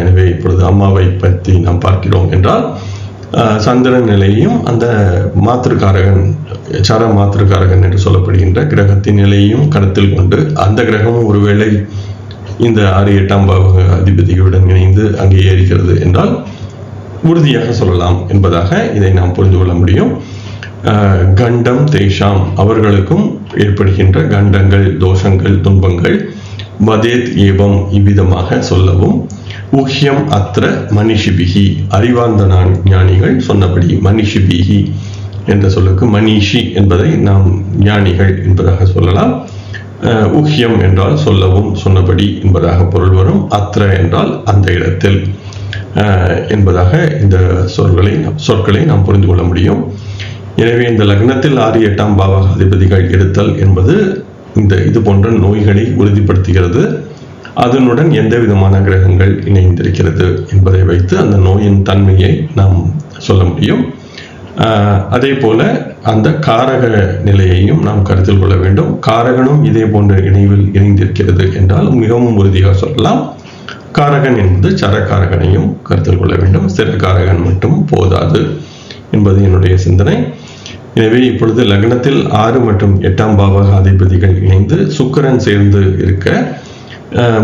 எனவே இப்பொழுது அம்மாவை பற்றி நாம் பார்க்கிறோம் என்றால் சந்திரன் நிலையையும் அந்த மாத்திருக்காரகன், சர மாத்திருக்காரகன் என்று சொல்லப்படுகின்ற கிரகத்தின் நிலையையும் கருத்தில் கொண்டு, அந்த கிரகமும் ஒருவேளை இந்த 6, 8ஆம் பாவக அதிபதிகளுடன் இணைந்து அங்கே இருக்கிறது என்றால் உறுதியாக சொல்லலாம் என்பதாக இதை நாம் புரிந்து கொள்ள முடியும். கண்டம் தேஷாம், அவர்களுக்கும் ஏற்படுகின்ற கண்டங்கள், தோஷங்கள், துன்பங்கள் வதேத் ஏவம் இவ்விதமாக சொல்லவும். உஹ்யம் அத்ர மனிஷிபிகி, அறிவார்ந்த ஞானிகள் சொன்னபடி, மனிஷிபிகி என்ற சொல்லுக்கு மனிஷி என்பதை நாம் ஞானிகள் என்பதாக சொல்லலாம். உஹ்யம் என்றால் சொல்லவும், சொன்னபடி என்பதாக பொருள் வரும். அத்ர என்றால் அந்த இடத்தில் என்பதாக இந்த சொற்களை நாம் புரிந்து கொள்ள முடியும். எனவே இந்த லக்னத்தில் 6, 8ஆம் பாவக அதிபதிகள் இருத்தல் என்பது இது போன்ற நோய்களை உறுதிப்படுத்துகிறது. அதனுடன் எந்த விதமான கிரகங்கள் இணைந்திருக்கிறது என்பதை வைத்து அந்த நோயின் தன்மையை நாம் சொல்ல முடியும். அதே போல அந்த காரக நிலையையும் நாம் கருத்தில் கொள்ள வேண்டும். காரகனும் இதே போன்ற இணைவில் இணைந்திருக்கிறது என்றால் மிகவும் உறுதியாக சொல்லலாம். காரகன் என்பது சரக்காரகனையும் கருத்தில் கொள்ள வேண்டும், ஸ்திரகாரகன் மட்டும் போதாது என்பது என்னுடைய சிந்தனை. எனவே இப்பொழுது லக்னத்தில் 6 மற்றும் 8ஆம் பாவக அதிபதிகள் இணைந்து சுக்கிரன் சேர்ந்து இருக்க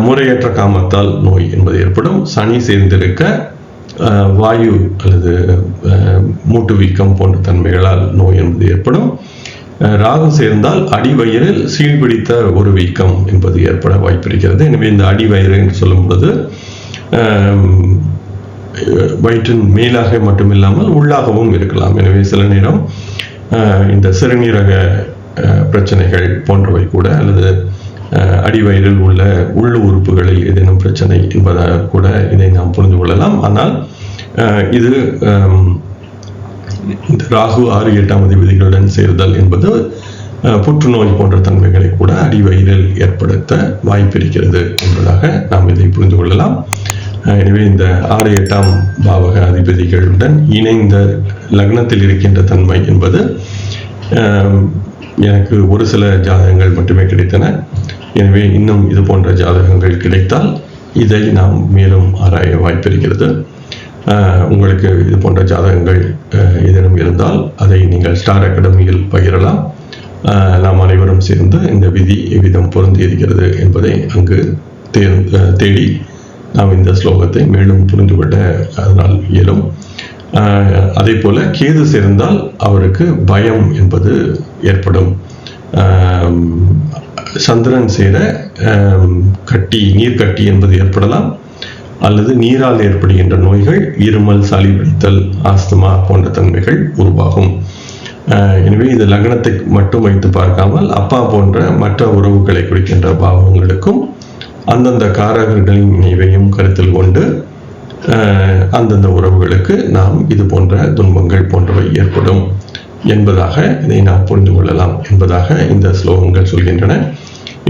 முறையற்ற காமத்தால் நோய் என்பது ஏற்படும். சனி சேர்ந்திருக்க வாயு அல்லது மூட்டு வீக்கம் போன்ற தன்மைகளால் நோய் என்பது ஏற்படும். ராகு சேர்ந்தால் அடிவயிறில் சீழ்பிடித்த ஒரு வீக்கம் என்பது ஏற்பட வாய்ப்பிருக்கிறது. எனவே இந்த அடிவயிறு என்று சொல்லும் பொழுது வயிற்றின் மேலாக மட்டுமில்லாமல் உள்ளாகவும் இருக்கலாம். எனவே சில நேரம் இந்த சிறுநீரக பிரச்சனைகள் போன்றவை கூட, அல்லது அடிவயிறில் உள்ள உள்ளு உறுப்புகளில் ஏதேனும் பிரச்சனை என்பதாக கூட இதை நாம் புரிந்து கொள்ளலாம். ஆனால் இது இந்த ராகு 6, 8ஆம் அதிபதிகளுடன் சேர்தல் என்பது புற்றுநோய் போன்ற தன்மைகளை கூட அடிவயிறில் ஏற்படுத்த வாய்ப்பிருக்கிறது என்பதாக நாம் இதை புரிந்து கொள்ளலாம். எனவே இந்த 6, 8ஆம் பாவக அதிபதிகளுடன் இணைந்த லக்னத்தில் இருக்கின்ற தன்மை என்பது எனக்கு ஒரு சில ஜாதகங்கள் மட்டுமே கிடைத்தன. எனவே இன்னும் இது போன்ற ஜாதகங்கள் கிடைத்தால் இதை நாம் மேலும் ஆராய வாய்ப்பிருக்கிறது. உங்களுக்கு இது போன்ற ஜாதகங்கள் ஏதேனும் இருந்தால் அதை நீங்கள் ஸ்டார் அகாடமியில் பகிரலாம். நாம் அனைவரும் சேர்ந்து இந்த விதி எவ்விதம் பொருந்தி இருக்கிறது என்பதை அங்கு தேடி நாம் இந்த ஸ்லோகத்தை மேலும் புரிந்து கொள்ள அதனால் இயலும். அதே போல கேது சேர்ந்தால் அவருக்கு பயம் என்பது ஏற்படும். சந்திரன் சேர நீர் கட்டி என்பது ஏற்படலாம், அல்லது நீரால் ஏற்படுகின்ற நோய்கள், இருமல், சளி பிடித்தல், ஆஸ்துமா போன்ற தன்மைகள் உருவாகும். எனவே இது லக்னத்தை மட்டும் வைத்து பார்க்காமல் அப்பா போன்ற மற்ற உறவுகளை குறிக்கின்ற பாவங்களுக்கும் அந்தந்த காரகர்களின் நினைவையும் கருத்தில் கொண்டு அந்தந்த உறவுகளுக்கு நாம் இது போன்ற துன்பங்கள் போன்றவை ஏற்படும் என்பதாக இதை நாம் புரிந்து கொள்ளலாம் என்பதாக இந்த ஸ்லோகங்கள் சொல்கின்றன.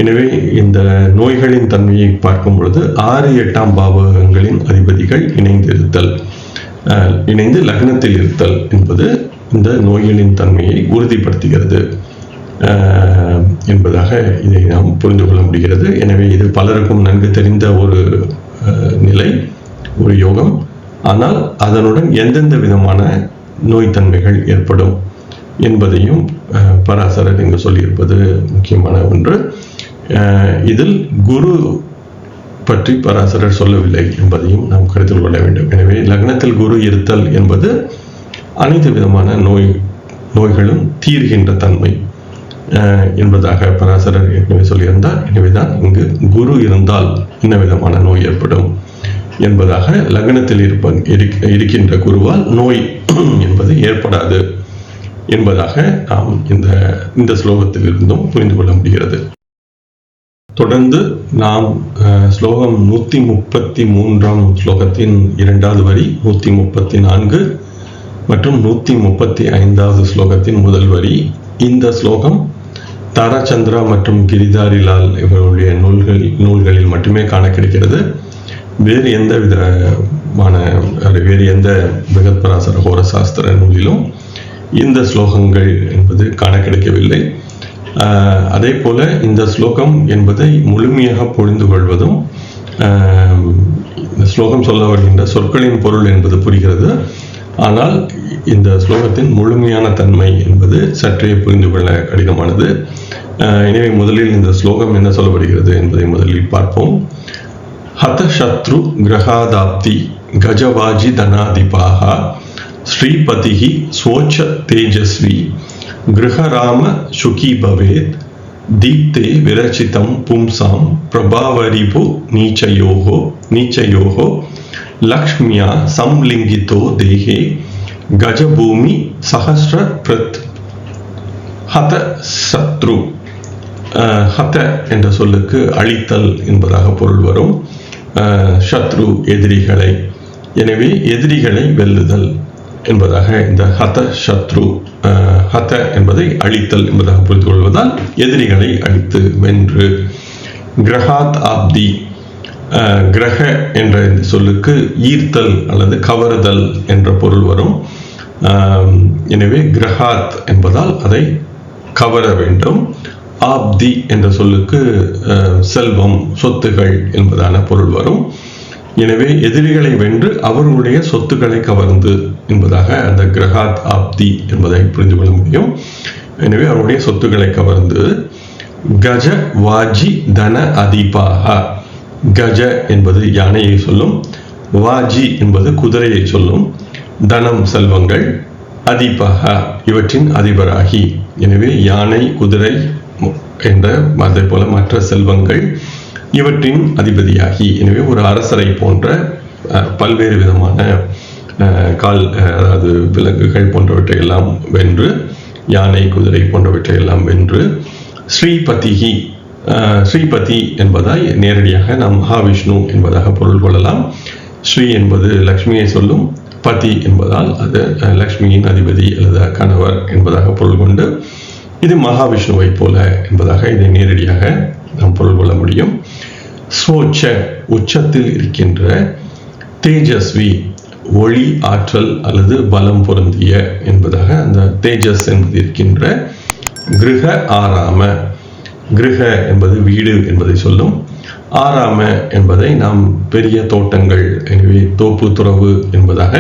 எனவே இந்த நோய்களின் தன்மையை பார்க்கும் பொழுது 6, 8ஆம் பாவகங்களின் அதிபதிகள் இணைந்து லக்னத்தில் இருத்தல் என்பது இந்த நோய்களின் தன்மையை உறுதிப்படுத்துகிறது என்பதாக இதை நாம் புரிந்து கொள்ள முடிகிறது. எனவே இது பலருக்கும் நன்கு தெரிந்த ஒரு நிலை, ஒரு யோகம். ஆனால் அதனுடன் எந்தெந்த விதமான நோய் தன்மைகள் ஏற்படும் என்பதையும் பராசரர் இங்கு சொல்லியிருப்பது முக்கியமான ஒன்று. இதில் குரு பற்றி பராசரர் சொல்லவில்லை என்பதையும் நாம் கருத்தில் கொள்ள வேண்டும். எனவே லக்னத்தில் குரு இருத்தல் என்பது அனைத்து விதமான நோய்களும் தீர்கின்ற தன்மை என்பதாக பராசரர் ஏற்கனவே சொல்லியிருந்தார். எனவேதான் இங்கு குரு இருந்தால் என்ன விதமான நோய் ஏற்படும் என்பதாக லக்னத்தில் இருக்கின்ற குருவால் நோய் என்பது ஏற்படாது என்பதாக நாம் இந்த ஸ்லோகத்தில் இருந்தும் புரிந்து கொள்ள முடிகிறது. தொடர்ந்து நாம் ஸ்லோகம் 133ஆம் ஸ்லோகத்தின் 2வது வரி, 134 மற்றும் 135வது ஸ்லோகத்தின் முதல் வரி. இந்த ஸ்லோகம் தாராச்சந்திரா மற்றும் கிரிதாரிலால் இவர்களுடைய நூல்களில் மட்டுமே காண கிடைக்கிறது. வேறு எந்த பிருகத்பராசர ஹோரசாஸ்திர நூலிலும் இந்த ஸ்லோகங்கள் என்பது காண கிடைக்கவில்லை. அதே போல இந்த ஸ்லோகம் என்பதை முழுமையாக புரிந்து கொள்வதும், இந்த ஸ்லோகம் சொல்ல வருகின்ற சொற்களின் பொருள் என்பது புரிகிறது. ஆனால் இந்த ஸ்லோகத்தின் முழுமையான தன்மை என்பது சற்றே புரிந்து கொள்ள கடினமானது. எனவே முதலில் இந்த ஸ்லோகம் என்ன சொல்லப்படுகிறது என்பதை முதலில் பார்ப்போம். ஹத சத்ரு கிரகாதாப்தி கஜவாஜி தனாதிபாக ஸ்ரீபதிஹி ஸ்வோச்ச தேஜஸ்வி கிருஹராம சுகி பவேத் தீப்தே விரச்சிதம் பும்சாம் பிரபாவரிபு நீச்சயோகோ லக்ஷ்மியா சம்லிங்கிதோ தேகே கஜபூமி சஹஸ்ர பிரத். ஹத சத்ரு, ஹத என்ற சொல்லுக்கு அழித்தல் என்பதாக பொருள் வரும். சத்ரு எதிரிகளை, எனவே எதிரிகளை வெல்லுதல் என்பதாக இந்த ஹத சத்ரு, ஹத என்பதை அழித்தல் என்பதாக புரிந்து கொள்வதால் எதிரிகளை அழித்து வென்று. கிரகாத் ஆப்தி, கிரக என்ற இந்த சொல்லுக்கு ஈர்த்தல் அல்லது கவருதல் என்ற பொருள் வரும். எனவே கிரகாத் என்பதால் அதை கவர வேண்டும். ஆப்தி என்ற சொல்லுக்கு செல்வம், சொத்துகள் என்பதான பொருள் வரும். எனவே எதிரிகளை வென்று அவர்களுடைய சொத்துக்களை கவர்ந்து என்பதாக அந்த கிரகாத் ஆப்தி என்பதை புரிந்து கொள்ள முடியும். எனவே அவருடைய சொத்துக்களை கவர்ந்து. கஜ வாஜி தன அதிபாக, கஜ என்பது யானையை சொல்லும், வாஜி என்பது குதிரையை சொல்லும், தனம் செல்வங்கள், அதிபாக இவற்றின் அதிபராகி. எனவே யானை, குதிரை என்ற அதே போல மற்ற செல்வங்கள் இவற்றின் அதிபதியாகி. எனவே ஒரு அரசரை போன்ற பல்வேறு விதமான அதாவது விலங்குகள் போன்றவற்றை எல்லாம் வென்று, யானை, குதிரை போன்றவற்றை எல்லாம் வென்று. ஸ்ரீபதிஹி, ஸ்ரீபதி என்பதாய் நேரடியாக நாம் மகாவிஷ்ணு என்பதாக பொருள் கொள்ளலாம். ஸ்ரீ என்பது லக்ஷ்மியை சொல்லும், பதி என்பதால் அது லக்ஷ்மியின் அதிபதி அல்லது கணவர் என்பதாக பொருள் கொண்டு இது மகாவிஷ்ணுவை போல என்பதாக இதை நேரடியாக நாம் பொருள் கொள்ள முடியும். ஸ்வோச்ச உச்சத்தில் இருக்கின்ற, தேஜஸ்வி ஒளி, ஆற்றல் அல்லது பலம் பொருந்திய என்பதாக அந்த தேஜஸ் என்பது இருக்கின்ற. கிருஹ ஆராம, கிருஹ என்பது வீடு என்பதை சொல்லும், ஆறாம என்பதை நாம் பெரிய தோட்டங்கள், எனவே தோப்பு துறவு என்பதாக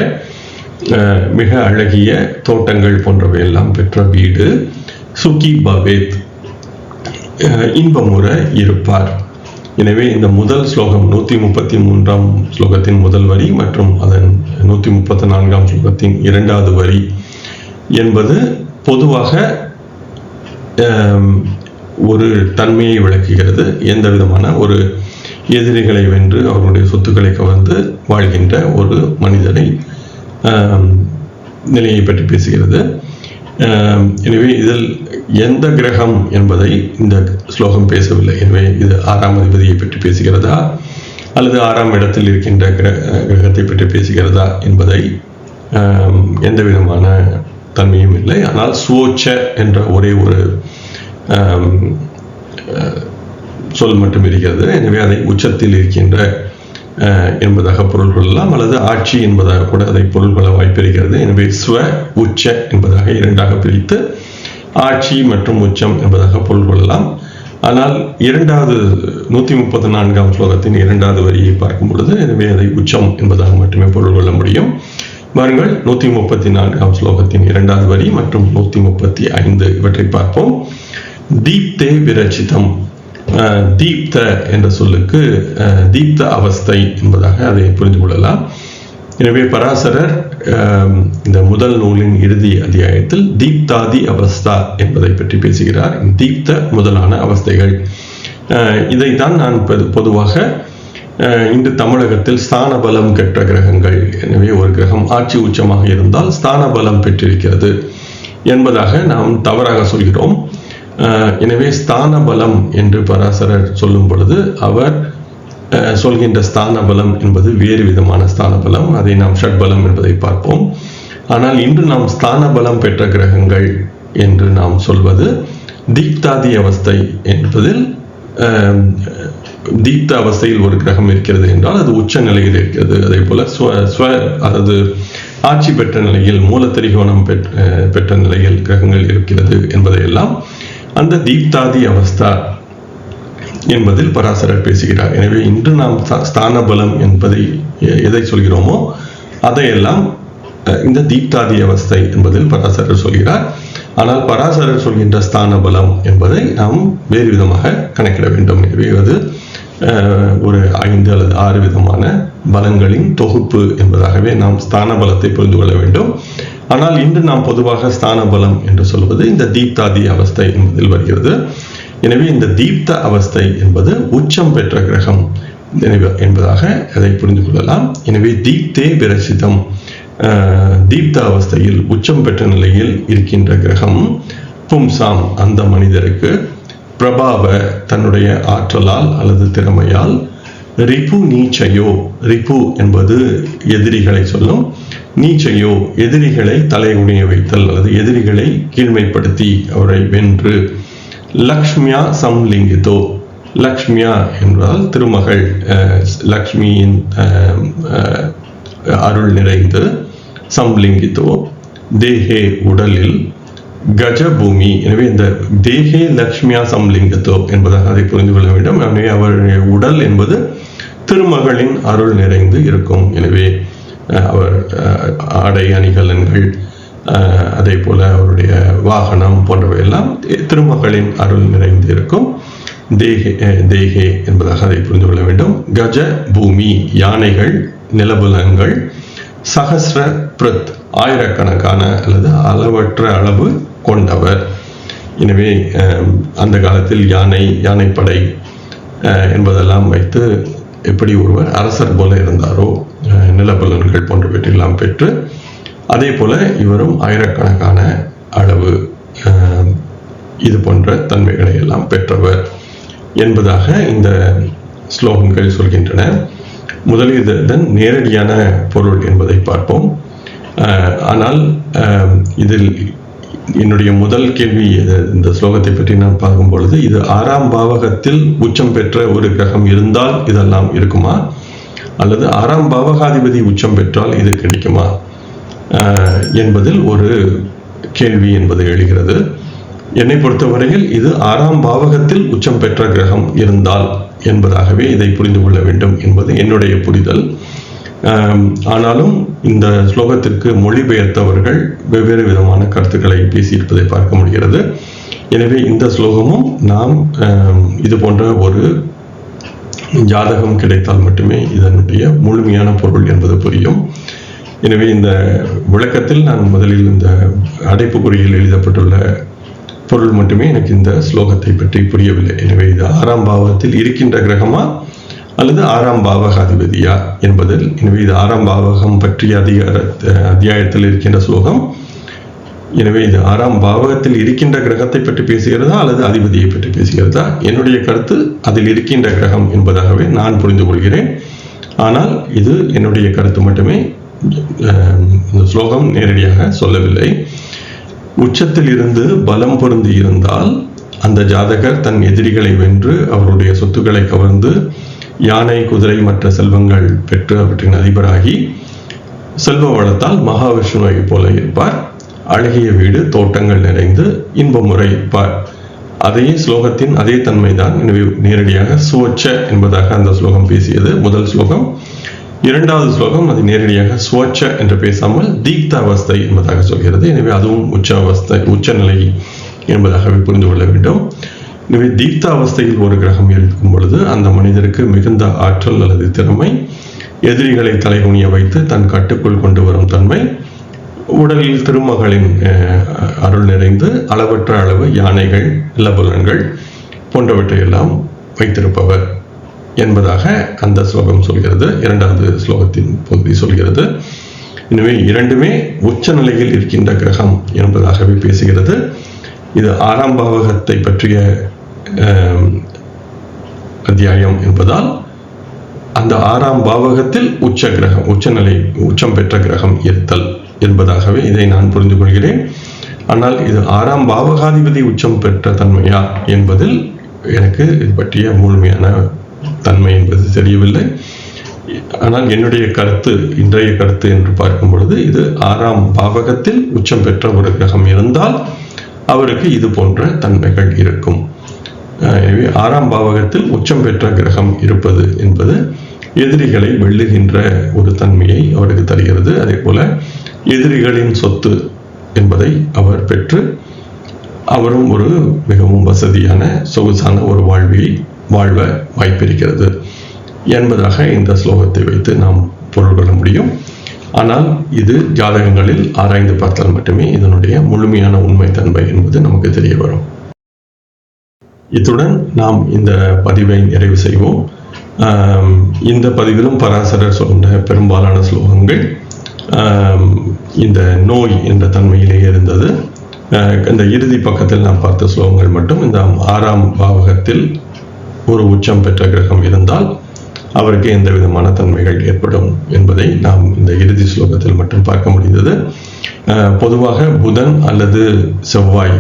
மிக அழகிய தோட்டங்கள் போன்றவை எல்லாம் பெற்ற வீடு. சுகி பவேத், இன்பமுற இருப்பார். எனவே இந்த முதல் ஸ்லோகம் 133ஆம் ஸ்லோகத்தின் முதல் வரி மற்றும் அதன் 134ஆம் ஸ்லோகத்தின் இரண்டாவது வரி என்பது பொதுவாக ஒரு தன்மையை விளக்குகிறது. எந்த விதமான ஒரு எதிரிகளை வென்று அவருடைய சொத்துக்களை கவர்ந்து வாழ்கின்ற ஒரு மனிதனை நிலையை பற்றி பேசுகிறது. எனவே இதில் எந்த கிரகம் என்பதை இந்த ஸ்லோகம் பேசவில்லை. எனவே இது 6ஆம் அதிபதியை பற்றி பேசுகிறதா அல்லது 6ஆம் இடத்தில் இருக்கின்ற கிரகத்தை பற்றி பேசுகிறதா என்பதை எந்த விதமான தன்மையும் இல்லை. ஆனால் ஸ்வோச்ச என்ற ஒரே ஒரு சொல் மட்டும் இருக்கிறது. எனவே அதை உச்சத்தில் இருக்கின்ற என்பதாக பொருள் கொள்ளலாம், அல்லது ஆட்சி என்பதாக கூட அதை பொருள் கொள்ள வாய்ப்பிருக்கிறது. எனவே ஸ்வ உச்ச என்பதாக இரண்டாக பிரித்து ஆட்சி மற்றும் உச்சம் என்பதாக பொருள் கொள்ளலாம். ஆனால் இரண்டாவது 134ஆம் ஸ்லோகத்தின் இரண்டாவது வரியை பார்க்கும் பொழுது எனவே அதை உச்சம் என்பதாக மட்டுமே பொருள் கொள்ள முடியும். பாருங்கள், 134ஆம் ஸ்லோகத்தின் இரண்டாவது வரி மற்றும் 135 இவற்றை பார்ப்போம். தீப்தே விரச்சிதம். தீப்த என்ற சொல்லுக்கு தீப்த அவஸ்தை என்பதாக அதை புரிந்து கொள்ளலாம். எனவே பராசரர் இந்த முதல் நூலின் இறுதி அத்தியாயத்தில் தீப்தாதி அவஸ்தா என்பதை பற்றி பேசுகிறார். தீப்த முதலான அவஸ்தைகள் இதைத்தான் நான் பொதுவாக இன்று தமிழகத்தில் ஸ்தான பலம் பெற்ற கிரகங்கள், எனவே ஒரு கிரகம் ஆட்சி உச்சமாக இருந்தால் ஸ்தான பலம் பெற்றிருக்கிறது என்பதாக நாம் தவறாக சொல்கிறோம். எனவே ஸ்தான பலம் என்று பராசரர் சொல்லும் பொழுது அவர் சொல்கின்ற ஸ்தான பலம் என்பது வேறு விதமான ஸ்தான பலம். அதை நாம் ஷட்பலம் என்பதை பார்ப்போம். ஆனால் இன்று நாம் ஸ்தான பலம் பெற்ற கிரகங்கள் என்று நாம் சொல்வது தீப்தாதி அவஸ்தை என்பதில் தீப்த அவஸ்தையில் ஒரு கிரகம் இருக்கிறது என்றால் அது உச்ச நிலையில் இருக்கிறது. அதே போல அதாவது ஆட்சி பெற்ற நிலையில் மூலத்திரிகோணம் பெற்ற நிலையில் கிரகங்கள் இருக்கிறது என்பதையெல்லாம் அந்த தீப்தாதி அவஸ்தா என்பதில் பராசரர் பேசுகிறார். எனவே இன்று நாம் ஸ்தான பலம் என்பதை எதை சொல்கிறோமோ அதையெல்லாம் இந்த தீப்தாதி அவஸ்தை என்பதில் பராசரர் சொல்கிறார். ஆனால் பராசரர் சொல்கின்ற ஸ்தான பலம் என்பதை நாம் வேறு விதமாக கணக்கிட வேண்டும். எனவே அது ஒரு 5 அல்லது 6 விதமான பலங்களின் தொகுப்பு என்பதாகவே நாம் ஸ்தான பலத்தை புரிந்து கொள்ள வேண்டும். ஆனால் இன்று நாம் பொதுவாக ஸ்தான பலம் என்று சொல்வது இந்த தீப்தாதி அவஸ்தை என்பதில் வருகிறது. எனவே இந்த தீப்த அவஸ்தை என்பது உச்சம் பெற்ற கிரகம் என்பதாக அதை புரிந்து கொள்ளலாம். எனவே தீப்தே விரசிதம், தீப்த அவஸ்தையில் உச்சம் பெற்ற நிலையில் இருக்கின்ற கிரகம் பும்சாம் அந்த மனிதருக்கு பிரபாவ தன்னுடைய ஆற்றலால் அல்லது திறமையால் ரிபு நீச்சையோ, ரிபு என்பது எதிரிகளை சொல்லும், நீச்சையோ எதிரிகளை தலைகுனிய வைத்தல் அல்லது எதிரிகளை கீழ்மைப்படுத்தி அவரை வென்று, லக்ஷ்மியா சம்லிங்கிதோ, லக்ஷ்மியா என்றால் திருமகள், லக்ஷ்மியின் அருள் நிறைந்து, சம்லிங்கிதோ தேகே உடலில், கஜபூமி. எனவே இந்த தேகே லக்ஷ்மியா சம்லிங்கத்தோ என்பதாக அதை புரிந்து கொள்ள வேண்டும். எனவே அவருடைய உடல் என்பது திருமகளின் அருள் நிறைந்து இருக்கும். எனவே அவர் ஆடை அணிகலன்கள், அதே போல அவருடைய வாகனம் போன்றவையெல்லாம் திருமகளின் அருள் நிறைந்து இருக்கும். தேகே என்பதாக அதை புரிந்து கொள்ள வேண்டும். கஜ பூமி யானைகள், நிலபுலங்கள், சஹஸ்ர பிரத் ஆயிரக்கணக்கான அல்லது அளவற்ற அளவு கொண்டவர். எனவே அந்த காலத்தில் யானைப்படை என்பதெல்லாம் வைத்து எப்படி ஒருவர் அரசர் போல இருந்தாரோ, நிலபலன்கள் போன்றவற்றெல்லாம் பெற்று, அதே போல இவரும் ஆயிரக்கணக்கான அளவு இது போன்ற தன்மைகளை எல்லாம் பெற்றவர் என்பதாக இந்த ஸ்லோகங்கள் சொல்கின்றன. முதலில் இதன் நேரடியான பொருள் என்பதை பார்ப்போம். ஆனால் இதில் என்னுடைய முதல் கேள்வி, இந்த ஸ்லோகத்தை பற்றி நான் பார்க்கும் பொழுது, இது 6ஆம் பாவகத்தில் உச்சம் பெற்ற ஒரு கிரகம் இருந்தால் இதெல்லாம் இருக்குமா, அல்லது 6ஆம் பாவகாதிபதி உச்சம் பெற்றால் இது கிடைக்குமா என்பதில் ஒரு கேள்வி என்பது எழுகிறது. என்னை பொறுத்தவரையில் இது 6ஆம் பாவகத்தில் உச்சம் பெற்ற கிரகம் இருந்தால் என்பதாகவே இதை புரிந்து கொள்ள வேண்டும் என்பது என்னுடைய புரிதல். ஆனாலும் இந்த ஸ்லோகத்திற்கு மொழிபெயர்த்தவர்கள் வெவ்வேறு விதமான கருத்துக்களை பேசியிருப்பதை பார்க்க முடிகிறது. எனவே இந்த ஸ்லோகமும் நாம் இது போன்ற ஒரு ஜாதகம் கிடைத்தால் மட்டுமே இதனுடைய முழுமையான பொருள் என்பது புரியும். எனவே இந்த விளக்கத்தில் நான் முதலில் இந்த அடைப்புக்குறியில் எழுதப்பட்டுள்ள பொருள் மட்டுமே எனக்கு இந்த ஸ்லோகத்தை பற்றி புரியவில்லை. எனவே இது 6ஆம் பாவத்தில் இருக்கின்ற கிரகமா அல்லது 6ஆம் பாவகாதிபதியா என்பதில், எனவே இது 6ஆம் பாவகம் பற்றிய அத்தியாயத்தில் இருக்கின்ற ஸ்லோகம். எனவே இது 6ஆம் பாவகத்தில் இருக்கின்ற கிரகத்தை பற்றி பேசுகிறதா அல்லது அதிபதியை பற்றி பேசுகிறதா? என்னுடைய கருத்து அதில் இருக்கின்ற கிரகம் என்பதாகவே நான் புரிந்து கொள்கிறேன். ஆனால் இது என்னுடைய கருத்து மட்டுமே, இந்த ஸ்லோகம் நேரடியாக சொல்லவில்லை. உச்சத்தில் இருந்து பலம் பொருந்தி இருந்தால் அந்த ஜாதகர் தன் எதிரிகளை வென்று அவருடைய சொத்துக்களை கவர்ந்து யானை, குதிரை மற்ற செல்வங்கள் பெற்று அவற்றின் அதிபராகி செல்வ வளத்தால் மகாவிஷ்ணுவை போல இருப்பார். அழகிய வீடு, தோட்டங்கள் நிறைந்து இன்பமுறை இருப்பார். அதே ஸ்லோகத்தின் அதே தன்மைதான். எனவே நேரடியாக சுவச்ச என்பதாக அந்த ஸ்லோகம் பேசியது முதல் ஸ்லோகம். 2வது ஸ்லோகம் அது நேரடியாக சுவச்ச என்று பேசாமல் தீக்த அவஸ்தை என்பதாக சொல்கிறது. எனவே அதுவும் உச்சநிலை என்பதாகவே புரிந்து கொள்ள வேண்டும். எனவே தீக்த அவஸ்தையில் ஒரு கிரகம் இருக்கும் பொழுது அந்த மனிதருக்கு மிகுந்த ஆற்றல் அல்லது திறமை, எதிரிகளை தலைகுனிய வைத்து தன் கட்டுக்குள் கொண்டு வரும் தன்மை, உடலில் திருமகளின் அருள் நிறைந்து அளவற்ற அளவு யானைகள், நிலபுலன்கள் போன்றவற்றையெல்லாம் வைத்திருப்பவர் என்பதாக அந்த ஸ்லோகம் சொல்கிறது. 2வது ஸ்லோகத்தின் பகுதி சொல்கிறது. எனவே இரண்டுமே உச்ச நிலையில் இருக்கின்ற கிரகம் என்பதாகவே பேசுகிறது. இது 6ஆம் பாவகத்தை பற்றிய அத்தியாயம் என்பதால் அந்த 6ஆம் பாவகத்தில் உச்ச கிரகம், உச்சம் பெற்ற கிரகம் இருத்தல் என்பதாகவே இதை நான் புரிந்து கொள்கிறேன். ஆனால் இது 6ஆம் பாவகாதிபதி உச்சம் பெற்ற தன்மையா என்பதில் எனக்கு இது பற்றிய முழுமையான தன்மை என்பது தெரியவில்லை. ஆனால் என்னுடைய கருத்து, இன்றைய கருத்து என்று பார்க்கும் பொழுது இது 6ஆம் பாவகத்தில் உச்சம் பெற்ற ஒரு கிரகம் இருந்தால் அவருக்கு இது போன்ற தன்மைகள் இருக்கும். எனவே 6ஆம் பாவகத்தில் உச்சம் பெற்ற கிரகம் இருப்பது என்பது எதிரிகளை வெல்லுகின்ற ஒரு தன்மையை அவருக்கு தருகிறது. அதே போல எதிரிகளின் சொத்து என்பதை அவர் பெற்று அவரும் ஒரு மிகவும் வசதியான சொகுசான ஒரு வாழ்வ வாய்ப்பிருக்கிறது என்பதாக இந்த ஸ்லோகத்தை வைத்து நாம் பொருள் கொள்ள முடியும். ஆனால் இது ஜாதகங்களில் ஆராய்ந்து பார்த்தால் மட்டுமே இதனுடைய முழுமையான உண்மை தன்மை என்பது நமக்கு தெரிய வரும். இத்துடன் நாம் இந்த பதிவை நிறைவு செய்வோம். இந்த பதிவிலும் பராசரர் சொன்ன பெரும்பாலான ஸ்லோகங்கள் இந்த நோய் என்ற தன்மையிலே இருந்தது. இந்த இறுதி பக்கத்தில் நாம் பார்த்த ஸ்லோகங்கள் மட்டும் இந்த 6ஆம் பாவகத்தில் ஒரு உச்சம் பெற்ற கிரகம் இருந்தால் அவருக்கு எந்த விதமான தன்மைகள் ஏற்படும் என்பதை நாம் இந்த இறுதி ஸ்லோகத்தில் மட்டும் பார்க்க முடிந்தது. பொதுவாக புதன் அல்லது செவ்வாய்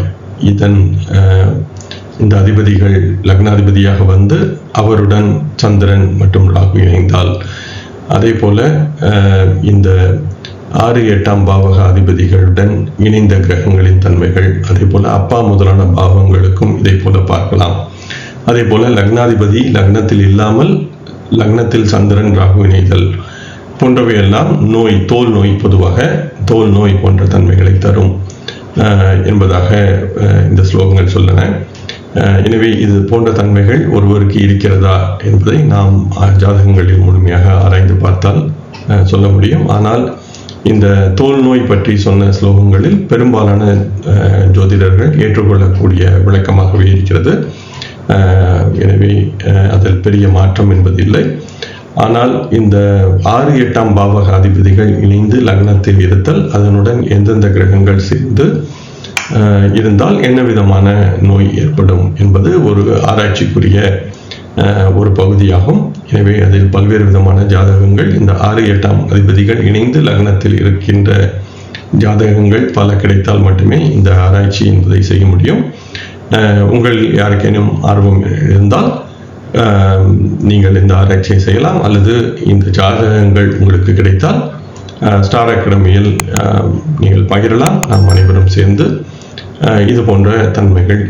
இந்த அதிபதிகள் லக்னாதிபதியாக வந்து அவருடன் சந்திரன் மற்றும் ராகு இணைந்தால், அதே போல இந்த 6, 8ஆம் பாவக அதிபதிகளுடன் இணைந்த கிரகங்களின் தன்மைகள், அதே போல அப்பா முதலான பாவங்களுக்கும் இதை போல பார்க்கலாம். அதே போல லக்னாதிபதி லக்னத்தில் இல்லாமல் லக்னத்தில் சந்திரன் ராகு இணைதல் போன்றவையெல்லாம் தோல் நோய், பொதுவாக தோல் நோய் போன்ற தன்மைகளை தரும் என்பதாக இந்த ஸ்லோகங்கள் சொல்லன. எனவே இது போன்ற தன்மைகள் ஒருவருக்கு இருக்கிறதா என்பதை நாம் ஜாதகங்களில் முழுமையாக ஆராய்ந்து பார்த்தால் சொல்ல முடியும். ஆனால் இந்த தோல் நோய் பற்றி சொன்ன ஸ்லோகங்களில் பெரும்பாலான ஜோதிடர்கள் ஏற்றுக்கொள்ளக்கூடிய விளக்கமாகவே இருக்கிறது. எனவே அதில் பெரிய மாற்றம் என்பது இல்லை. ஆனால் இந்த 6, 8ஆம் பாவக அதிபதிகள் இணைந்து லக்னத்தில் இருத்தல், அதனுடன் எந்தெந்த கிரகங்கள் சேர்ந்து இருந்தால் என்ன விதமான நோய் ஏற்படும் என்பது ஒரு ஆராய்ச்சிக்குரிய ஒரு பகுதியாகும். எனவே அதில் பல்வேறு விதமான ஜாதகங்கள், இந்த 6, 8ஆம் அதிபதிகள் இணைந்து லக்னத்தில் இருக்கின்ற ஜாதகங்கள் பல கிடைத்தால் மட்டுமே இந்த ஆராய்ச்சி என்பதை செய்ய முடியும். உங்கள் யாருக்கேனும் ஆர்வம் இருந்தால் நீங்கள் இந்த ஆராய்ச்சியை செய்யலாம். அல்லது இந்த ஜாதகங்கள் உங்களுக்கு கிடைத்தால் ஸ்டார் அகாடமியில் நீங்கள் பகிரலாம். நாம் அனைவரும் சேர்ந்து இது போன்ற தன்மைகள்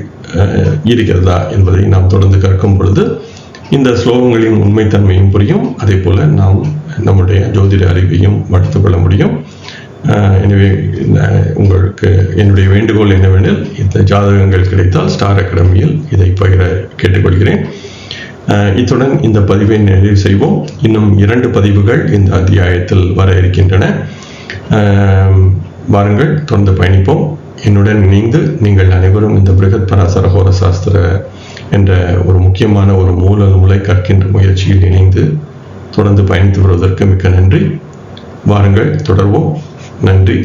இருக்கிறதா என்பதை நாம் தொடர்ந்து கற்கும் பொழுது இந்த ஸ்லோகங்களின் உண்மைத்தன்மையும் புரியும். அதே போல நாம் நம்முடைய ஜோதிட அறிவையும் வளர்த்து கொள்ள முடியும். எனவே உங்களுக்கு என்னுடைய வேண்டுகோள் என்னவெனில், இந்த ஜாதகங்கள் கிடைத்தால் ஸ்டார் அகாடமியில் இதை பகிர கேட்டுக்கொள்கிறேன். இத்துடன் இந்த பதிவை நிறைவு செய்வோம். இன்னும் 2 பதிவுகள் இந்த அத்தியாயத்தில் வர இருக்கின்றன. வாருங்கள், தொடர்ந்து பயணிப்போம். என்னுடன் இணைந்து நீங்கள் அனைவரும் இந்த பிருகத் பராசர ஹோர சாஸ்திர என்ற ஒரு முக்கியமான ஒரு மூலை கற்கின்ற முயற்சியில் இணைந்து தொடர்ந்து பயணித்து வருவதற்கு மிக்க நன்றி. வாருங்கள், தொடர்வோம். நன்றி.